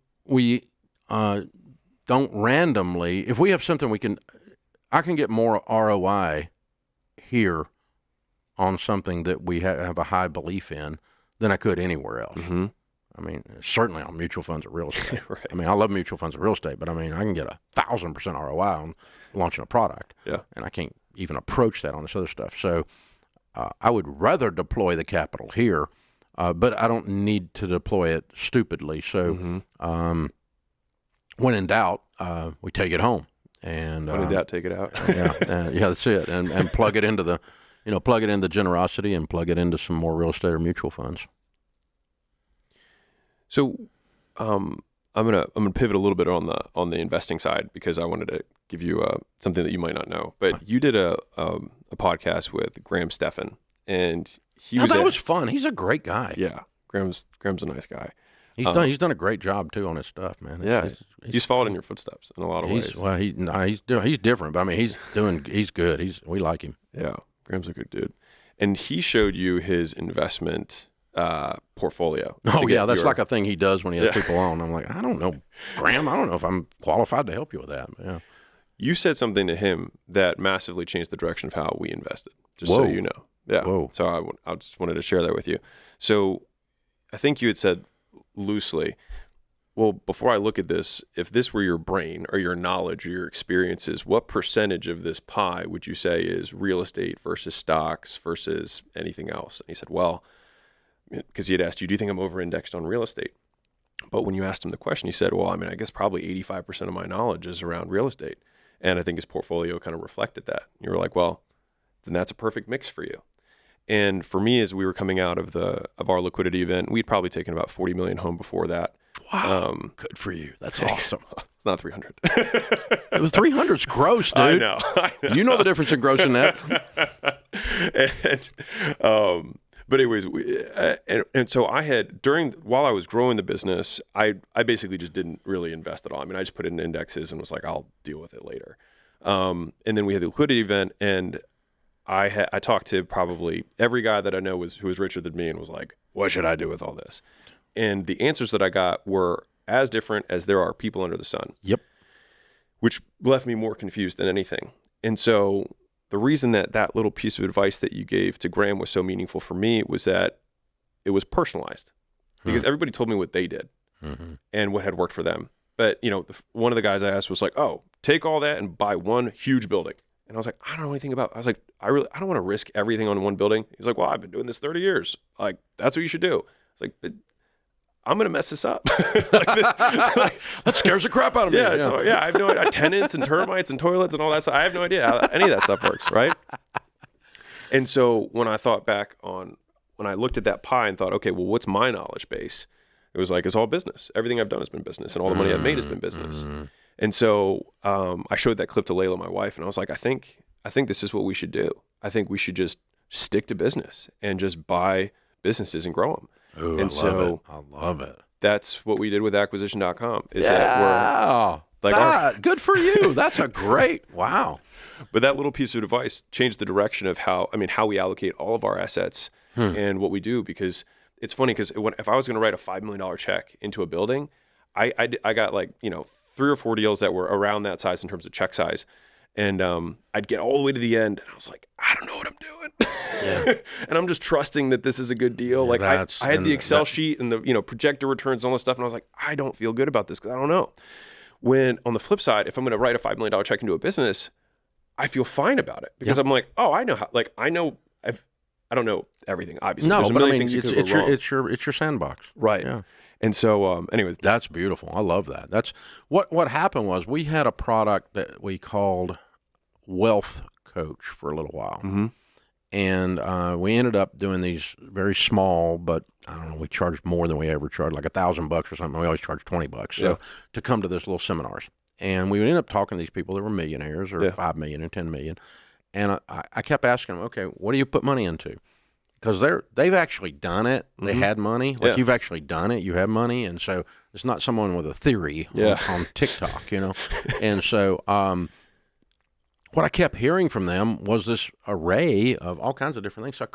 don't randomly. If we have something I can get more ROI here on something that we have a high belief in than I could anywhere else. I mean, certainly on mutual funds or real estate. Right. I mean, I love mutual funds and real estate, but I mean, I can get 1,000% ROI on launching a product. Yeah. And I can't even approach that on this other stuff. So I would rather deploy the capital here, but I don't need to deploy it stupidly. So when in doubt, we take it home. And when in doubt, take it out. That's it. And plug it into plug it into generosity and plug it into some more real estate or mutual funds. So, I'm gonna pivot a little bit on the investing side because I wanted to give you something that you might not know. But you did a podcast with Graham Stephan, and that was fun. He's a great guy. Yeah, Graham's a nice guy. He's done a great job too on his stuff, man. He's followed in your footsteps in a lot of ways. Well, he's different, but I mean, he's good. We like him. Yeah, Graham's a good dude, and he showed you his investment portfolio. Oh yeah, that's like a thing he does when he has people on. I'm like, I don't know, Graham. I don't know if I'm qualified to help you with that. Yeah. You said something to him that massively changed the direction of how we invested. Just so you know. Yeah. Whoa. So I just wanted to share that with you. So I think you had said loosely, well, before I look at this, if this were your brain or your knowledge or your experiences, what percentage of this pie would you say is real estate versus stocks versus anything else? And he said, well, because he had asked you, do you think I'm over-indexed on real estate? But when you asked him the question, he said, well, I mean, I guess probably 85% of my knowledge is around real estate. And I think his portfolio kind of reflected that. You were like, well, then that's a perfect mix for you. And for me, as we were coming out of our liquidity event, we'd probably taken about 40 million home before that. Wow, good for you. That's awesome. It's not 300. It was 300's gross, dude. I know. You know the difference in gross and net. But anyways, and so I had while I was growing the business, I basically just didn't really invest at all. I mean, I just put it in indexes and was like, I'll deal with it later. And then we had the liquidity event, and I talked to probably every guy that I know who was richer than me and was like, what should I do with all this? And the answers that I got were as different as there are people under the sun. Yep. Which left me more confused than anything. And so the reason that little piece of advice that you gave to Graham was so meaningful for me was that it was personalized. because everybody told me what they did and what had worked for them. But, you know, one of the guys I asked was like, oh, take all that and buy one huge building. And I was like, I don't know anything about, I was like, I don't want to risk everything on one building. He's like, well, I've been doing this 30 years. Like, that's what you should do. It's like, but I'm going to mess this up. That scares the crap out of me. Yeah, I have no idea. Tenants and termites and toilets and all that stuff. I have no idea how any of that stuff works, right? And so when I thought back on, when I looked at that pie and thought, okay, well, what's my knowledge base? It was like, it's all business. Everything I've done has been business, and all the money I've made has been business. And so I showed that clip to Layla, my wife, and I was like, I think this is what we should do. I think we should just stick to business and just buy businesses and grow them. Ooh, and I love it. That's what we did with acquisition.com. That we're like, good for you. That's a great, wow. But that little piece of advice changed the direction of how we allocate all of our assets and what we do, because it's funny because if I was going to write a $5 million check into a building, I got like, you know, 3 or 4 deals that were around that size in terms of check size. And I'd get all the way to the end and I was like, I don't know what I'm doing. And I'm just trusting that this is a good deal. Like I had the Excel sheet and the, you know, projector returns and all this stuff. And I was like, I don't feel good about this because I don't know. When on the flip side, if I'm going to write a $5 million check into a business, I feel fine about it because I'm like, oh, I know how, like, I don't know everything, obviously. No, there's a but I million mean, things that could go wrong. it's your sandbox. Right. Yeah. And so, anyways. That's beautiful. I love that. That's what happened was we had a product that we called Wealth Coach for a little while. And we ended up doing these very small, but I don't know, we charged more than we ever charged, like $1,000 or something. We always charged $20. So to come to this little seminars. And we ended up talking to these people that were millionaires or 5 million and 10 million. And I kept asking them, okay, what do you put money into? Because they've actually done it. They had money. Like you've actually done it. You have money. And so it's not someone with a theory on TikTok, you know. And so what I kept hearing from them was this array of all kinds of different things. So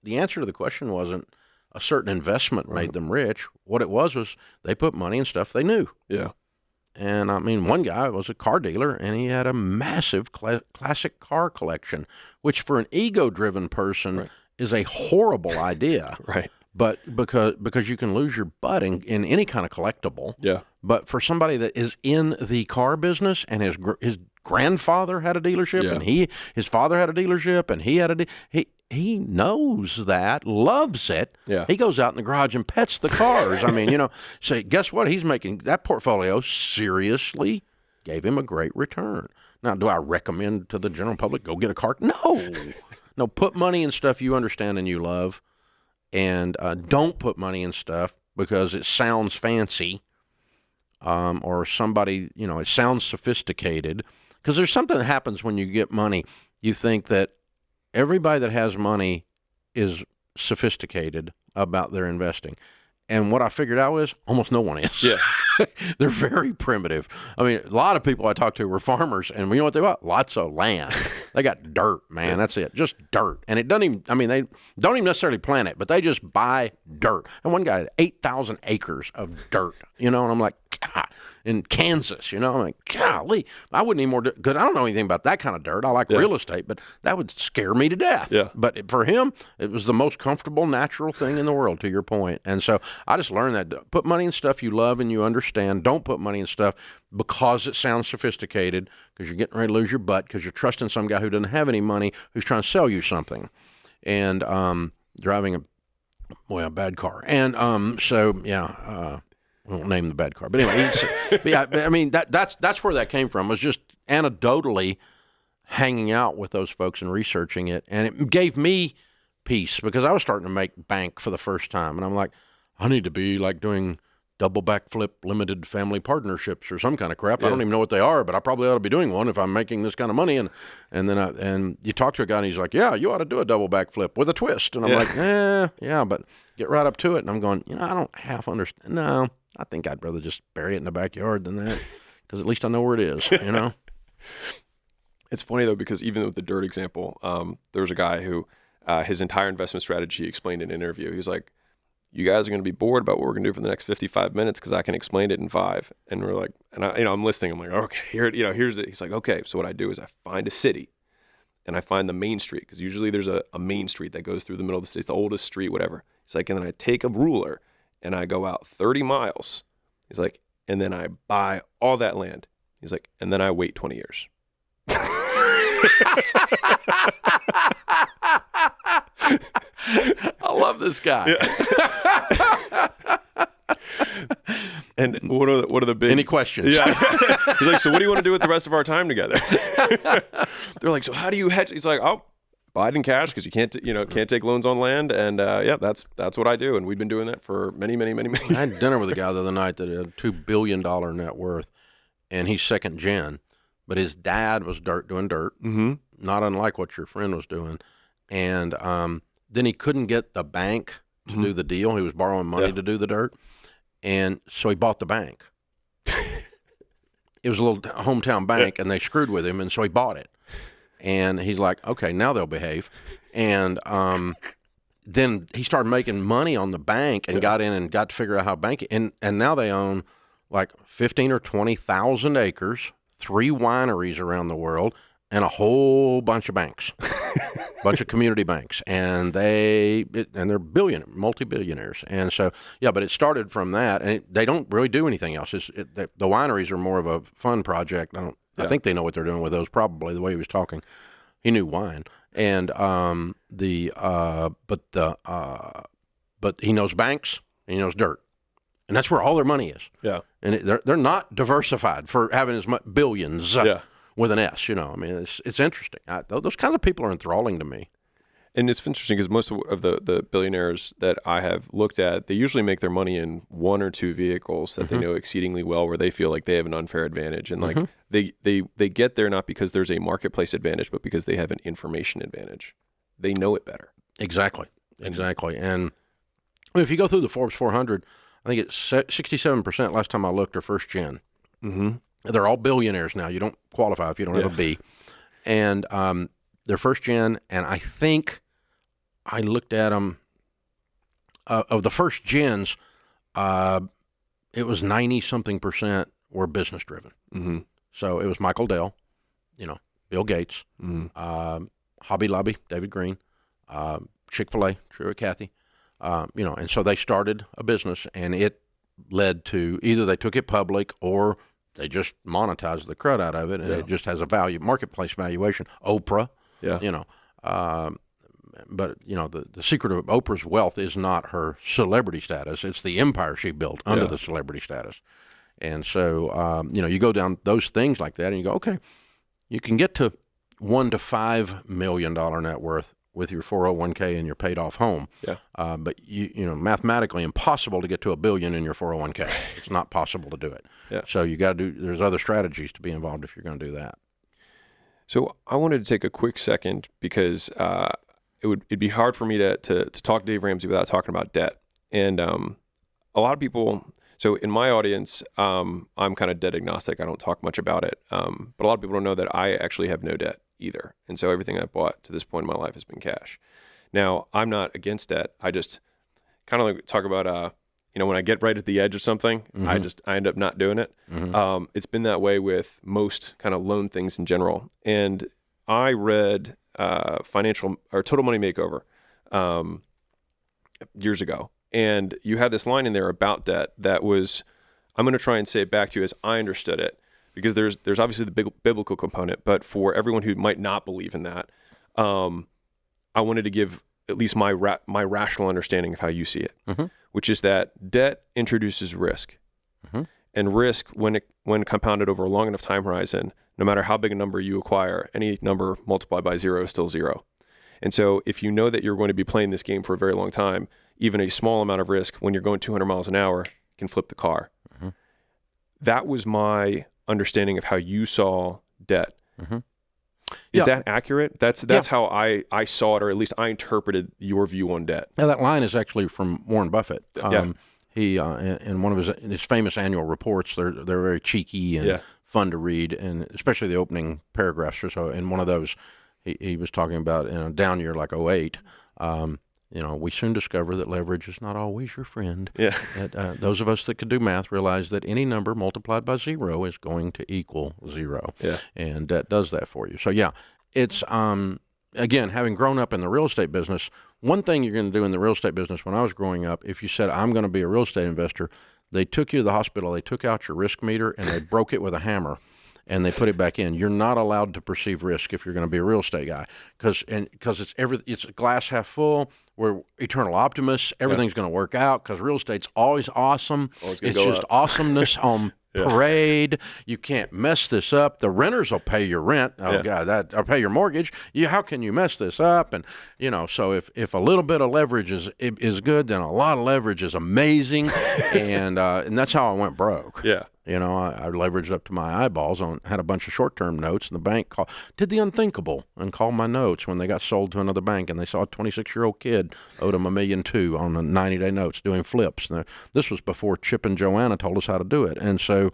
the answer to the question wasn't a certain investment made them rich. What it was they put money in stuff they knew. Yeah. And I mean, one guy was a car dealer, and he had a massive classic car collection, which for an ego-driven person is a horrible idea. But because you can lose your butt in any kind of collectible. Yeah. But for somebody that is in the car business and his grandfather had a dealership, and his father had a dealership, and he had he knows that, loves it. Yeah. He goes out in the garage and pets the cars. I mean, you know, say, guess what? He's making that portfolio seriously gave him a great return. Now, do I recommend to the general public, go get a car? No. No, put money in stuff you understand and you love, and don't put money in stuff because it sounds fancy or somebody, you know, it sounds sophisticated. Because there's something that happens when you get money. You think that everybody that has money is sophisticated about their investing. And what I figured out is almost no one is. Yeah. They're very primitive. I mean, a lot of people I talked to were farmers, and you know what they got? Lots of land. They got dirt, man. That's it. Just dirt. And it doesn't even, I mean, they don't even necessarily plant it, but they just buy dirt. And one guy had 8,000 acres of dirt, you know, and I'm like, God, in Kansas, you know, I'm like, golly, I wouldn't even more, because I don't know anything about that kind of dirt. I like real estate, but that would scare me to death. Yeah. But for him, it was the most comfortable, natural thing in the world, to your point. And so I just learned that put money in stuff you love and you understand. Don't put money in stuff because it sounds sophisticated, because you're getting ready to lose your butt, because you're trusting some guy who doesn't have any money who's trying to sell you something and driving a bad car. And we won't name the bad car, but anyway, I mean that's where that came from. Was just anecdotally hanging out with those folks and researching it, and it gave me peace because I was starting to make bank for the first time, and I'm like, I need to be like doing double backflip limited family partnerships or some kind of crap. I don't even know what they are, but I probably ought to be doing one if I'm making this kind of money. And then you talk to a guy and he's like, yeah, you ought to do a double backflip with a twist. And I'm like, yeah, but get right up to it. And I'm going, I don't half understand. No, I think I'd rather just bury it in the backyard than that, because at least I know where it is, you know? It's funny, though, because even with the dirt example, there was a guy who his entire investment strategy explained in an interview. He was like, you guys are going to be bored about what we're going to do for the next 55 minutes because I can explain it in 5. And we're like, and I'm listening. I'm like, okay, here's it. He's like, okay. So what I do is I find a city and I find the main street, because usually there's a main street that goes through the middle of the city. It's the oldest street, whatever. It's like, and then I take a ruler and I go out 30 miles. He's like, and then I buy all that land. He's like, and then I wait 20 years. I love this guy. Yeah. And what are the big... Any questions? Yeah. He's like, so what do you want to do with the rest of our time together? They're like, so how do you hedge? He's like, oh, buy it in cash because you can't take loans on land. And yeah, that's what I do. And we've been doing that for many years. I had dinner with a guy the other night that had $2 billion net worth, and he's second gen, but his dad was doing dirt, not unlike what your friend was doing. And then he couldn't get the bank to do the deal. He was borrowing money to do the dirt. And so he bought the bank. It was a little hometown bank, and they screwed with him, and so he bought it. And he's like, okay, now they'll behave. And then he started making money on the bank and got in and got to figure out how banking. And now they own like 15 or 20,000 acres, 3 wineries around the world, and a whole bunch of banks, bunch of community banks, and they're multi-billionaires. And so, yeah, but it started from that, and they don't really do anything else. The wineries are more of a fun project. I think they know what they're doing with those. Probably the way he was talking, he knew wine, and but he knows banks, and he knows dirt, and that's where all their money is. Yeah, and they're not diversified for having as much billions. With an S, I mean, it's interesting. Those kinds of people are enthralling to me. And it's interesting because most of the billionaires that I have looked at, they usually make their money in 1 or 2 vehicles that they know exceedingly well, where they feel like they have an unfair advantage. And like they get there not because there's a marketplace advantage, but because they have an information advantage. They know it better. Exactly. And I mean, if you go through the Forbes 400, I think it's 67% last time I looked are first gen. They're all billionaires now. You don't qualify if you don't have a B. And they're first gen, and I think I looked at them. Of the first gens, it was 90-something% were business driven. So it was Michael Dell, Bill Gates, Hobby Lobby, David Green, Chick-fil-A, Truett Cathy, and so they started a business, and it led to either they took it public or they just monetize the crud out of it, and it just has a marketplace valuation. Oprah, but the secret of Oprah's wealth is not her celebrity status; it's the empire she built under the celebrity status. And so, you go down those things like that, and you go, okay, you can get to $1 to $5 million net worth with your 401k and your paid off home. But mathematically impossible to get to $1 billion in your 401k. It's not possible to do it. So you got to there's other strategies to be involved if you're going to do that. So I wanted to take a quick second because it'd be hard for me to talk to Dave Ramsey without talking about debt. And a lot of people, so in my audience, I'm kind of debt agnostic. I don't talk much about it. But a lot of people don't know that I actually have no debt either. And so everything I've bought to this point in my life has been cash. Now, I'm not against debt. I just kind of like talk about, when I get right at the edge of something, I end up not doing it. It's been that way with most kind of loan things in general. And I read Total Money Makeover years ago. And you had this line in there about debt that was, I'm going to try and say it back to you as I understood it, because there's obviously the biblical component, but for everyone who might not believe in that, I wanted to give at least my rational understanding of how you see it, which is that debt introduces risk, and risk when compounded over a long enough time horizon, no matter how big a number you acquire, any number multiplied by 0 is still 0. And so if you know that you're going to be playing this game for a very long time, even a small amount of risk when you're going 200 miles an hour can flip the car. That was my understanding of how you saw debt. Is that accurate? That's how I saw it, or at least I interpreted your view on debt. Now, that line is actually from Warren Buffett. He in one of his famous annual reports, they're very cheeky and fun to read, and especially the opening paragraphs or so. In one of those, he was talking about in a down year like '08. We soon discover that leverage is not always your friend. That, those of us that could do math realize that any number multiplied by 0 is going to equal 0. And that does that for you. So it's again, having grown up in the real estate business, one thing you're going to do in the real estate business when I was growing up, if you said, I'm going to be a real estate investor, they took you to the hospital, they took out your risk meter, and they broke it with a hammer, and they put it back in. You're not allowed to perceive risk if you're going to be a real estate guy, because it's a glass half full. We're eternal optimists. Everything's going to work out because real estate's always awesome. It's just awesomeness on parade. You can't mess this up. The renters will pay your rent. Oh God, I'll pay your mortgage. How can you mess this up? And so if a little bit of leverage is good, then a lot of leverage is amazing. and that's how I went broke. Yeah. I leveraged up to my eyeballs had a bunch of short-term notes, and the bank did the unthinkable and called my notes when they got sold to another bank, and they saw a 26-year-old kid owed them $1.2 million on the 90-day notes doing flips. And this was before Chip and Joanna told us how to do it, and so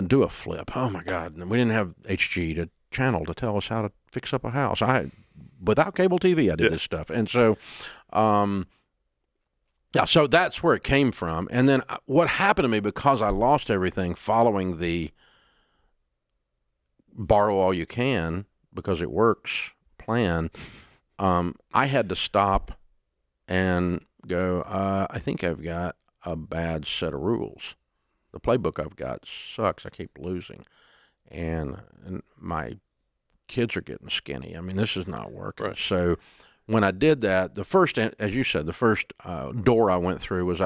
do a flip. Oh my God! And we didn't have HG channel to tell us how to fix up a house. Without cable TV, I did this stuff, and so. Yeah, so that's where it came from. And then what happened to me, because I lost everything following the borrow all you can because it works plan, I had to stop and go, I think I've got a bad set of rules. The playbook I've got sucks. I keep losing. And my kids are getting skinny. I mean, this is not working. Right. So when I did that, the first, as you said, the first door I went through was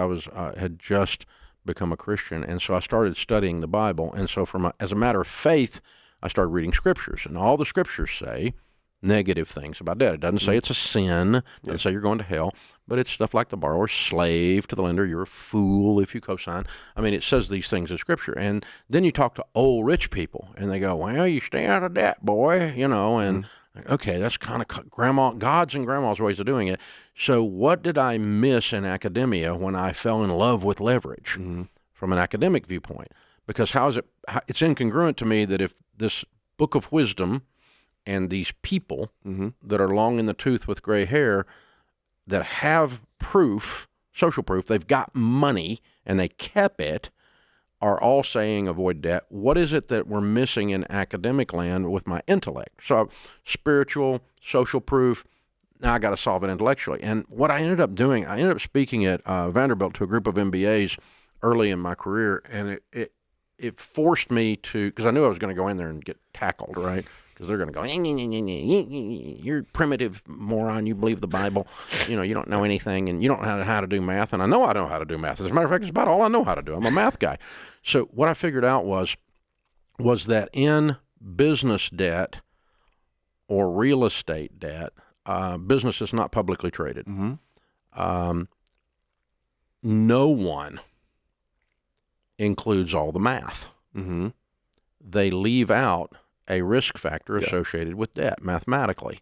had just become a Christian, and so I started studying the Bible. And so, as a matter of faith, I started reading scriptures, and all the scriptures say negative things about debt. It doesn't say it's a sin. It doesn't say you're going to hell, but it's stuff like the borrower's slave to the lender. You're a fool if you cosign. I mean, it says these things in Scripture. And then you talk to old rich people, and they go, well, you stay out of debt, boy, and okay, that's kind of God's and grandma's ways of doing it. So what did I miss in academia when I fell in love with leverage from an academic viewpoint? Because it's incongruent to me that if this book of wisdom and these people that are long in the tooth with gray hair that have proof, social proof, they've got money and they kept it, are all saying avoid debt. What is it that we're missing in academic land with my intellect? So spiritual, social proof, now I got to solve it intellectually. And what I ended up doing, I ended up speaking at Vanderbilt to a group of MBAs early in my career, and it forced me to, because I knew I was going to go in there and get tackled, right? Because they're going to go, you're primitive moron, you believe the Bible, you don't know anything, and you don't know how to do math. And I know how to do math. As a matter of fact, it's about all I know how to do. I'm a math guy. So what I figured out was that in business debt or real estate debt, business is not publicly traded. No one includes all the math. They leave out a risk factor associated with debt mathematically.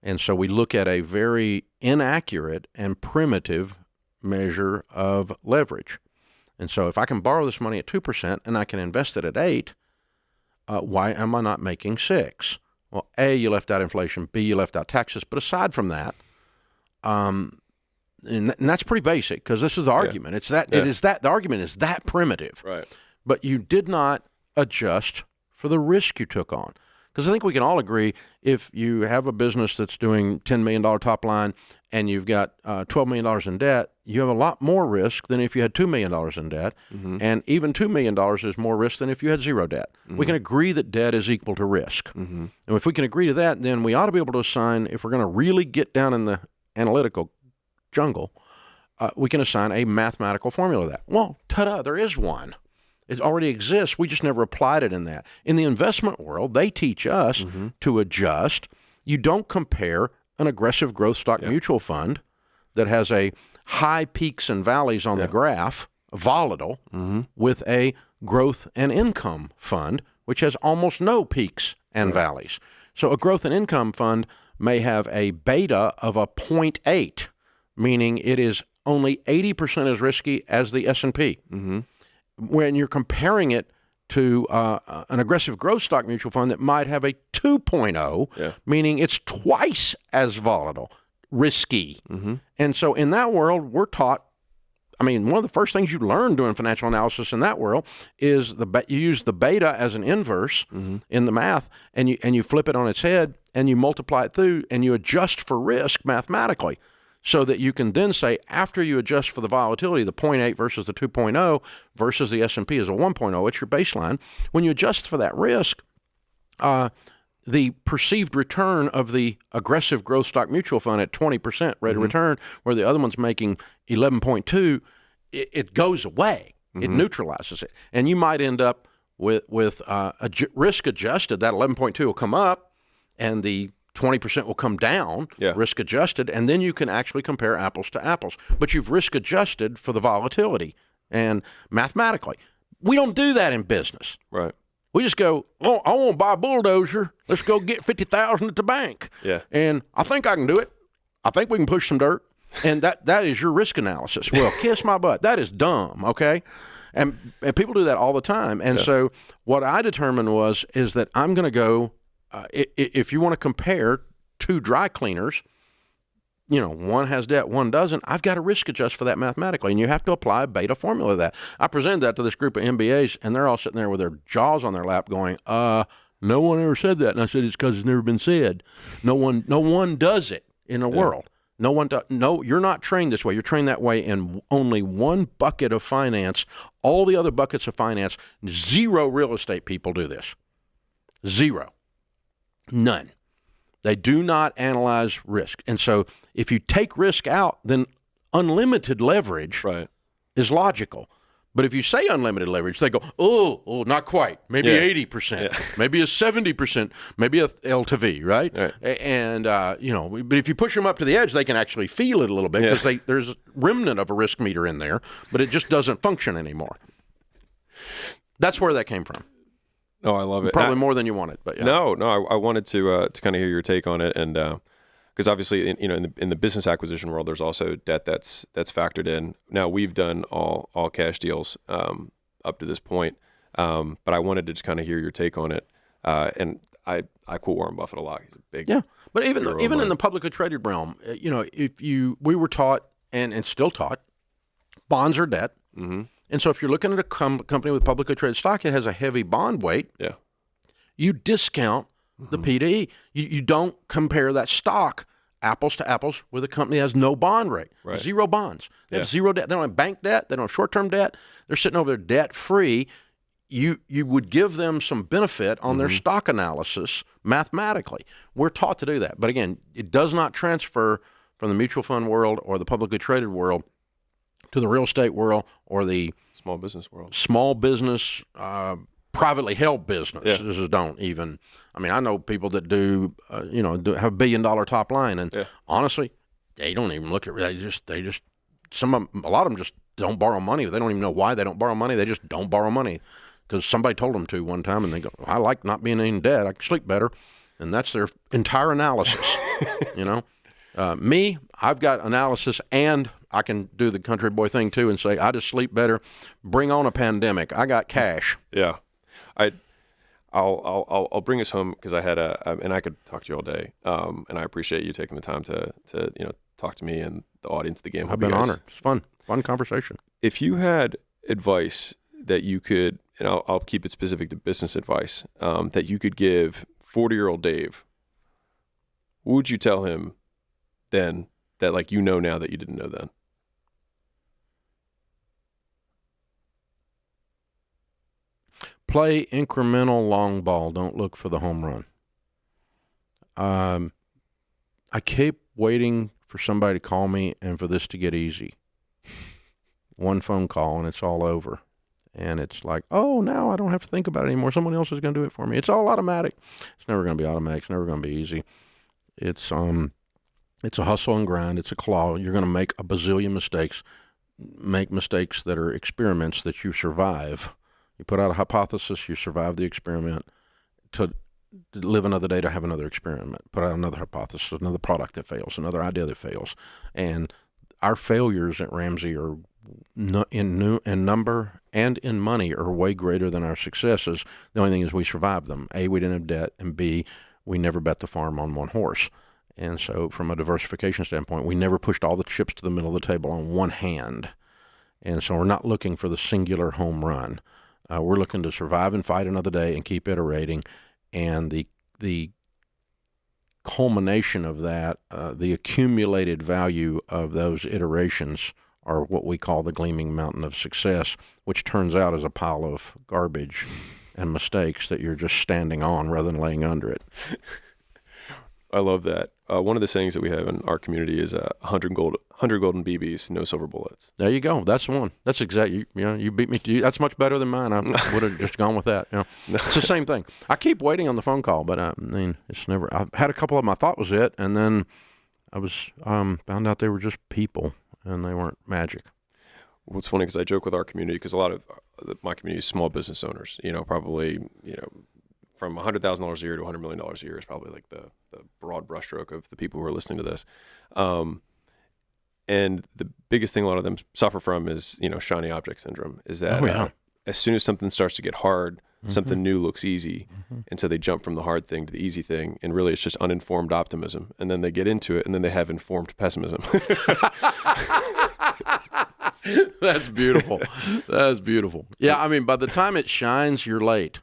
And so we look at a very inaccurate and primitive measure of leverage. And so if I can borrow this money at 2% and I can invest it at 8%, why am I not making 6%? Well, A, you left out inflation, B, you left out taxes. But aside from that, and that's pretty basic, because this is the argument. It's that the argument is that primitive. Right. But you did not adjust for the risk you took on. Because I think we can all agree, if you have a business that's doing $10 million top line and you've got $12 million in debt, you have a lot more risk than if you had $2 million in debt. And even $2 million is more risk than if you had zero debt. We can agree that debt is equal to risk. And if we can agree to that, then we ought to be able to assign, if we're going to really get down in the analytical jungle, we can assign a mathematical formula to that. Well, ta-da, there is one. It already exists. We just never applied it in that. In the investment world, they teach us to adjust. You don't compare an aggressive growth stock mutual fund that has a high peaks and valleys on the graph, volatile, with a growth and income fund, which has almost no peaks and valleys. So a growth and income fund may have a beta of a 0.8, meaning it is only 80% as risky as the S&P. When you're comparing it to an aggressive growth stock mutual fund that might have a 2.0, meaning it's twice as volatile, risky. And so in that world, we're taught I mean, one of the first things you learn doing financial analysis in that world is you use the beta as an inverse in the math, and you flip it on its head, and you multiply it through, and you adjust for risk mathematically, so that you can then say, after you adjust for the volatility, the 0.8 versus the 2.0 versus the S&P is a 1.0, it's your baseline. When you adjust for that risk, the perceived return of the aggressive growth stock mutual fund at 20% rate of return, where the other one's making 11.2, it goes away. It neutralizes it. And you might end up with risk adjusted, that 11.2 will come up, and the 20% will come down, risk adjusted, and then you can actually compare apples to apples. But you've risk adjusted for the volatility and mathematically. We don't do that in business. Right. We just go, oh, I want to buy a bulldozer. Let's go get $50,000 at the bank. Yeah. And I think I can do it. I think we can push some dirt. And that is your risk analysis. Well, kiss my butt. That is dumb, okay? And people do that all the time. And so what I determined is that I'm going to go, if you want to compare two dry cleaners, you know, one has debt, one doesn't, I've got to risk adjust for that mathematically, and you have to apply a beta formula to that. I presented that to this group of MBAs, and they're all sitting there with their jaws on their lap going, no one ever said that. And I said, it's because it's never been said. No one does it in the world. No one does. No, you're not trained this way. You're trained that way in only one bucket of finance. All the other buckets of finance, zero real estate people do this. Zero. None. They do not analyze risk. And so if you take risk out, then unlimited leverage is logical. But if you say unlimited leverage, they go, oh, not quite. Maybe 80%, maybe a 70%, maybe a LTV, right? And, you know, but if you push them up to the edge, they can actually feel it a little bit because there's a remnant of a risk meter in there, but it just doesn't function anymore. That's where that came from. Oh, I love it. Probably more than you wanted, but No, I wanted to kind of hear your take on it, and because obviously, in the business acquisition world, there's also debt that's factored in. Now we've done all cash deals up to this point, but I wanted to just kind of hear your take on it. And I quote Warren Buffett a lot. He's a big But even in the publicly traded realm, you know, we were taught and still taught, bonds are debt. And so if you're looking at a company with publicly traded stock, it has a heavy bond weight. You discount the P/E. You don't compare that stock apples to apples with a company that has no bond rate, zero bonds. They have zero debt. They don't have bank debt. They don't have short-term debt. They're sitting over there debt-free. You would give them some benefit on their stock analysis mathematically. We're taught to do that. But again, it does not transfer from the mutual fund world or the publicly traded world to the real estate world or the small business world. Small business, privately held businesses don't even. I mean, I know people that do have $1 billion top line, and honestly, they don't even look at it. They just a lot of them just don't borrow money. They don't even know why they don't borrow money. They just don't borrow money because somebody told them to one time, and they go, "I like not being in debt. I can sleep better," and that's their entire analysis. Me, I've got analysis, and I can do the country boy thing too and say, I just sleep better. Bring on a pandemic. I got cash. Yeah. I'll bring us home because I had and I could talk to you all day. And I appreciate you taking the time to talk to me and the audience of the game. I've been honored. It's fun conversation. If you had advice that you could, and I'll keep it specific to business advice, that you could give 40-year-old Dave, what would you tell him then that now that you didn't know then? Play incremental long ball. Don't look for the home run. I keep waiting for somebody to call me and for this to get easy. One phone call and it's all over. And it's like, oh, now I don't have to think about it anymore. Someone else is going to do it for me. It's all automatic. It's never going to be automatic. It's never going to be easy. It's a hustle and grind. It's a claw. You're going to make a bazillion mistakes. Make mistakes that are experiments that you survive. You put out a hypothesis, you survive the experiment. To live another day to have another experiment. Put out another hypothesis, another product that fails, another idea that fails. And our failures at Ramsey are in number and in money are way greater than our successes. The only thing is we survived them. A, we didn't have debt, and B, we never bet the farm on one horse. And so from a diversification standpoint, we never pushed all the chips to the middle of the table on one hand. And so we're not looking for the singular home run. We're looking to survive and fight another day and keep iterating. And the culmination of that, the accumulated value of those iterations are what we call the gleaming mountain of success, which turns out as a pile of garbage and mistakes that you're just standing on rather than laying under it. I love that. One of the sayings that we have in our community is 100 golden BBs, no silver bullets. There you go. That's the one. That's exactly, you beat me to, that's much better than mine. I would have just gone with that. It's the same thing. I keep waiting on the phone call, but I mean, it's never, I've had a couple of them I thought was it, and then I was, found out they were just people and they weren't magic. Well, it's funny because I joke with our community, because a lot of my community is small business owners, probably, from $100,000 a year to $100 million a year is probably like the broad brushstroke of the people who are listening to this. And the biggest thing a lot of them suffer from is, shiny object syndrome, is that as soon as something starts to get hard, something new looks easy. And so they jump from the hard thing to the easy thing. And really it's just uninformed optimism. And then they get into it and then they have informed pessimism. That's beautiful. That's beautiful. Yeah. I mean, by the time it shines, you're late.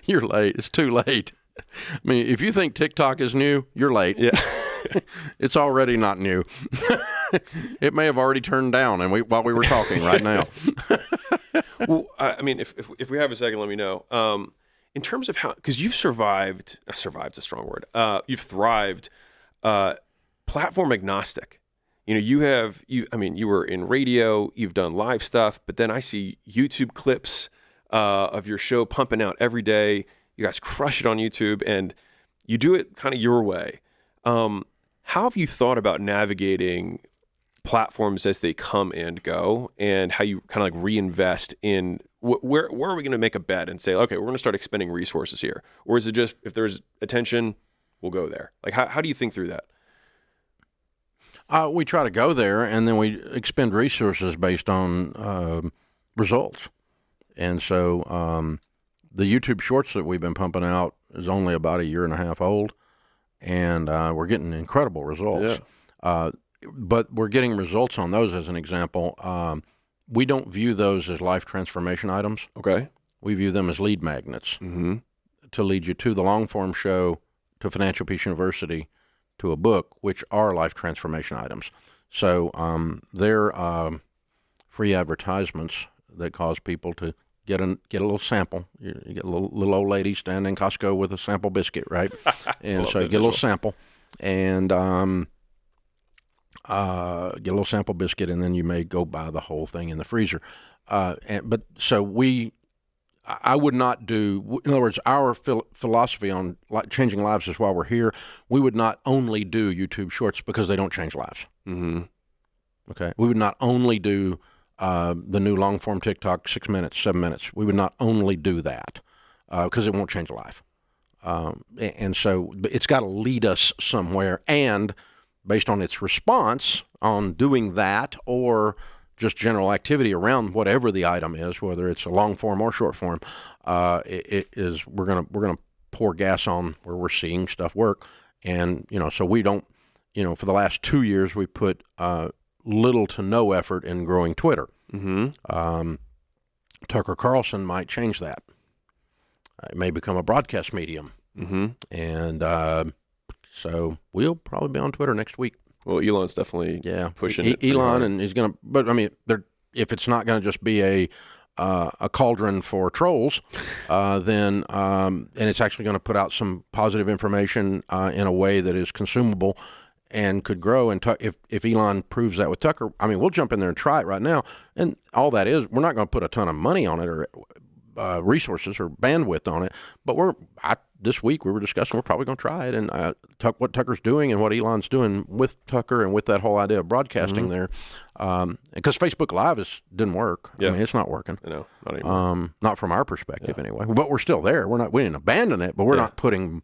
You're late. It's too late. I mean, if you think TikTok is new, you're late. Yeah. It's already not new. It may have already turned down while we were talking right now. Well, I mean, if we have a second, let me know. In terms of how, because you've survived's a strong word. You've thrived, platform agnostic. You were in radio, you've done live stuff, but then I see YouTube clips of your show pumping out every day. You guys crush it on YouTube, and you do it kind of your way. How have you thought about navigating platforms as they come and go, and how you kind of like reinvest in where are we going to make a bet and say, okay, we're going to start expending resources here? Or is it just, if there's attention, we'll go there? Like, how do you think through that? We try to go there, and then we expend resources based on results. And so the YouTube Shorts that we've been pumping out is only about a year and a half old, and we're getting incredible results. Yeah. But we're getting results on those, as an example. We don't view those as life transformation items. Okay. We view them as lead magnets to lead you to the long-form show, to Financial Peace University, to a book, which are life transformation items. So they're free advertisements that cause people to get a little sample. You get a little old lady standing in Costco with a sample biscuit, right? And so you get a little sample, and get a little sample biscuit, and then you may go buy the whole thing in the freezer. I would not do, in other words, our philosophy on changing lives is while we're here, we would not only do YouTube Shorts because they don't change lives. Okay. We would not only do the new long-form TikTok, 6 minutes, 7 minutes. We would not only do that because it won't change a life. And so it's got to lead us somewhere, and based on its response on doing that or just general activity around whatever the item is, whether it's a long form or short form, we're gonna pour gas on where we're seeing stuff work. And so we don't, for the last 2 years we put little to no effort in growing Twitter. Tucker Carlson might change that. It may become a broadcast medium, and so we'll probably be on Twitter next week. Well, Elon's definitely pushing it. Elon, and he's going to, but I mean, if it's not going to just be a cauldron for trolls, then and it's actually going to put out some positive information in a way that is consumable and could grow. And if Elon proves that with Tucker, I mean, we'll jump in there and try it right now. And all that is, we're not going to put a ton of money on it or resources or bandwidth on it, but this week we were discussing we're probably going to try it, and what Tucker's doing and what Elon's doing with Tucker and with that whole idea of broadcasting there, because Facebook Live didn't work. I mean, it's not working. No, not anymore. Not from our perspective anyway. But we're still there. We didn't abandon it, but we're not putting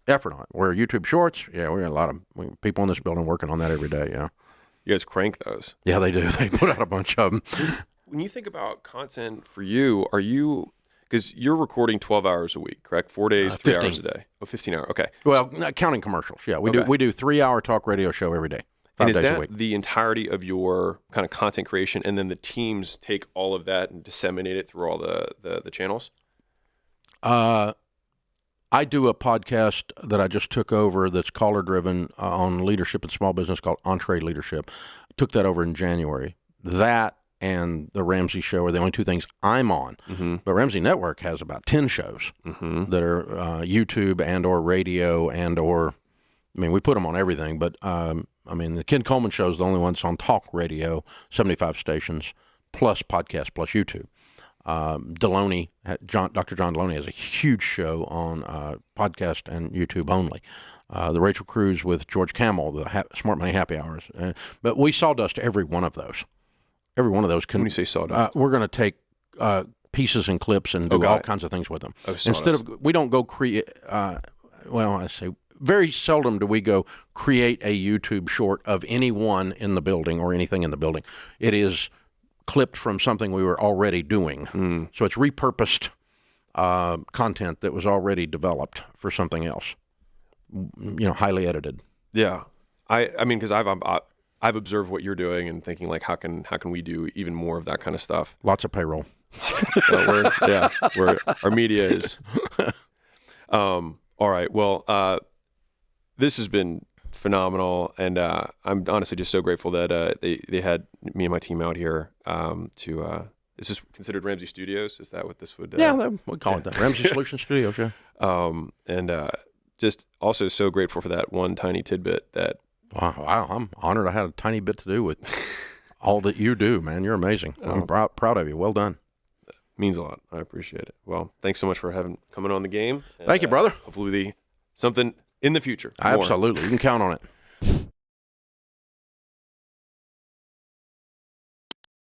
effort on it. Where YouTube Shorts, we got a lot of people in this building working on that every day. Yeah, you guys crank those. Yeah, they do. They put out a bunch of them. When you think about content for you, because you're recording 12 hours a week, correct? 4 days, 3 hours a day. Oh, 15 hours. Okay. Well, counting commercials. Yeah, we do 3-hour talk radio show every day. 5 And is days a that week. the entirety of your kind of content creation, and then the teams take all of that and disseminate it through all the channels? I do a podcast that I just took over that's caller-driven on leadership and small business called Entree Leadership. I took that over in January. That and the Ramsey Show are the only two things I'm on. Mm-hmm. But Ramsey Network has about 10 shows that are YouTube and or radio and or, I mean, we put them on everything. But, I mean, the Ken Coleman Show is the only one that's on talk radio, 75 stations, plus podcast, plus YouTube. Dr. John Deloney has a huge show on podcast and YouTube only. The Rachel Cruz with George Camel, the Smart Money Happy Hours. But we sawdust every one of those. Every one of those can. When you say sawdust, we're going to take pieces and clips and do all kinds of things with them. Oh, Instead of, we don't go create. Well, I say very seldom do we go create a YouTube short of anyone in the building or anything in the building. It is clipped from something we were already doing. So it's repurposed content that was already developed for something else, highly edited. Yeah. I mean, because I've observed what you're doing and thinking like, how can we do even more of that kind of stuff? Lots of payroll. Our media is. All right. Well, this has been phenomenal, and I'm honestly just so grateful that they had me and my team out here to. Is this considered Ramsey Studios? Is that what this would? We call it that. Ramsey Solution Studios. Yeah. And just also so grateful for that one tiny tidbit that. Wow, I'm honored I had a tiny bit to do with all that you do, man. You're amazing. I'm proud of you. Well done. Means a lot. I appreciate it. Well, thanks so much for coming on the game. Thank you, brother. Hopefully something in the future. Absolutely. You can count on it.